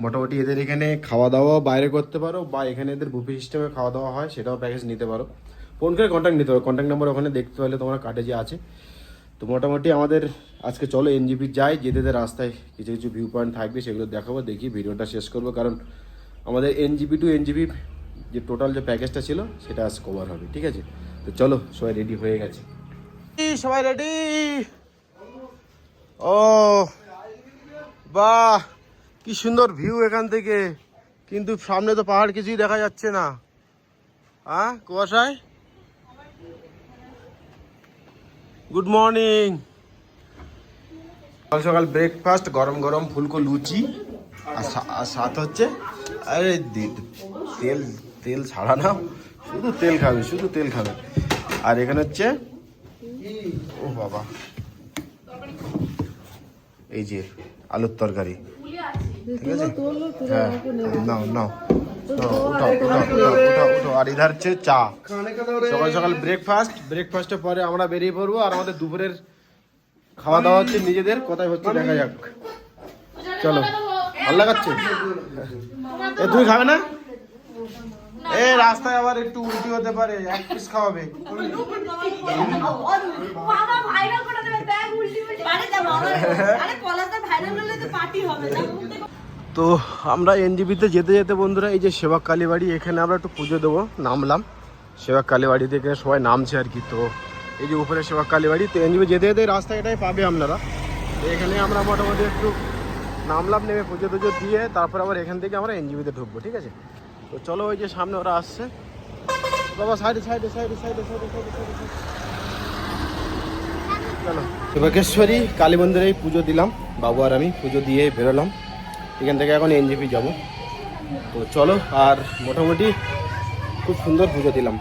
[SPEAKER 1] মোটামুটি এদের এখানে খাওয়া দাওয়া বাইরে করতে পারো, বা এখানে এদের বুফে সিস্টেমে খাওয়া দাওয়া হয়, সেটাও প্যাকেজ নিতে পারো। ফোন করে কন্ট্যাক্ট নিতে পারো, কন্ট্যাক্ট নাম্বার ওখানে দেখতে পারলে তোমার কার্ডে যে আছে। তো মোটামুটি আমাদের আজকে চলো এনজিপি যাই, যেতে যেতে রাস্তায় কিছু কিছু ভিউ পয়েন্ট থাকবে সেগুলো দেখাবো, দেখি ভিডিওটা শেষ করবো, কারণ আমাদের এনজিপি টু এনজিপি যে টোটাল যে প্যাকেজটা ছিল সেটা আজ কভার হবে। ঠিক আছে, তো চলো সবাই রেডি হয়ে গেছে, সবাই রেডি। ও বাহ, কি সুন্দর ভিউ এখান থেকে, কিন্তু সামনে তো পাহাড় কিছুই দেখা যাচ্ছে না, হ্যাঁ কুয়াশায়। Good morning. সকাল সকাল ব্রেকফাস্ট, গরম গরম ফুলকো লুচি, আর সাথ হচ্ছে আরে তেল তেল ছাড়া না, শুধু তেল খাবে, শুধু তেল খাবে। আর এখানে হচ্ছে ও বাবা, এই যে আলুর তরকারি, ঠিক আছে। হ্যাঁ নাও নাও, উঠো। আর ইধার হচ্ছে চা। সকাল সকাল ব্রেকফাস্টের পরে আমরা বেরিয়ে পড়বো। আর আমাদের দুপুরের খাওয়া দাওয়া হচ্ছে নিজেদের, কোথায় হচ্ছে দেখা যাক। চলো, ভালো লাগাচ্ছে। তুমি খাবে না? এ রাস্তায় আবার একটু উল্টি হতে পারে, 1 পিস খাওয়াবে। তো আমরা এনজিপিতে যেতে যেতে বন্ধুরা, এই যে সেবক কালীবাড়ি, এখানে আমরা একটু পুজো দেবো, নামলাম সেবক কালীবাড়ি থেকে, সবাই নামছে আর কি। তো এই যে উপরে সেবক কালীবাড়ি, তো এনজিপি যেতে যেতে রাস্তা এটাই পাবে আপনারা। তো এখানে আমরা মোটামুটি একটু নামলাম, নেমে পুজো টুজো দিয়ে তারপর আবার এখান থেকে আমরা এনজিপিতে ঢুকবো। ঠিক আছে, তো চলো ওই যে সামনে ওরা আসছে। বাবা সাইডে সাইডে সাইডে সাইডে সাইডে সাইডে সাইডে চলো। শিবকেশ্বরী কালী মন্দিরে পুজো দিলাম, বাবু আর আমি পুজো দিয়ে বেরোলাম। এখান থেকে এখন এনজিপি যাব। তো চলো, আর মোটামুটি খুব সুন্দর পুজো দিলাম।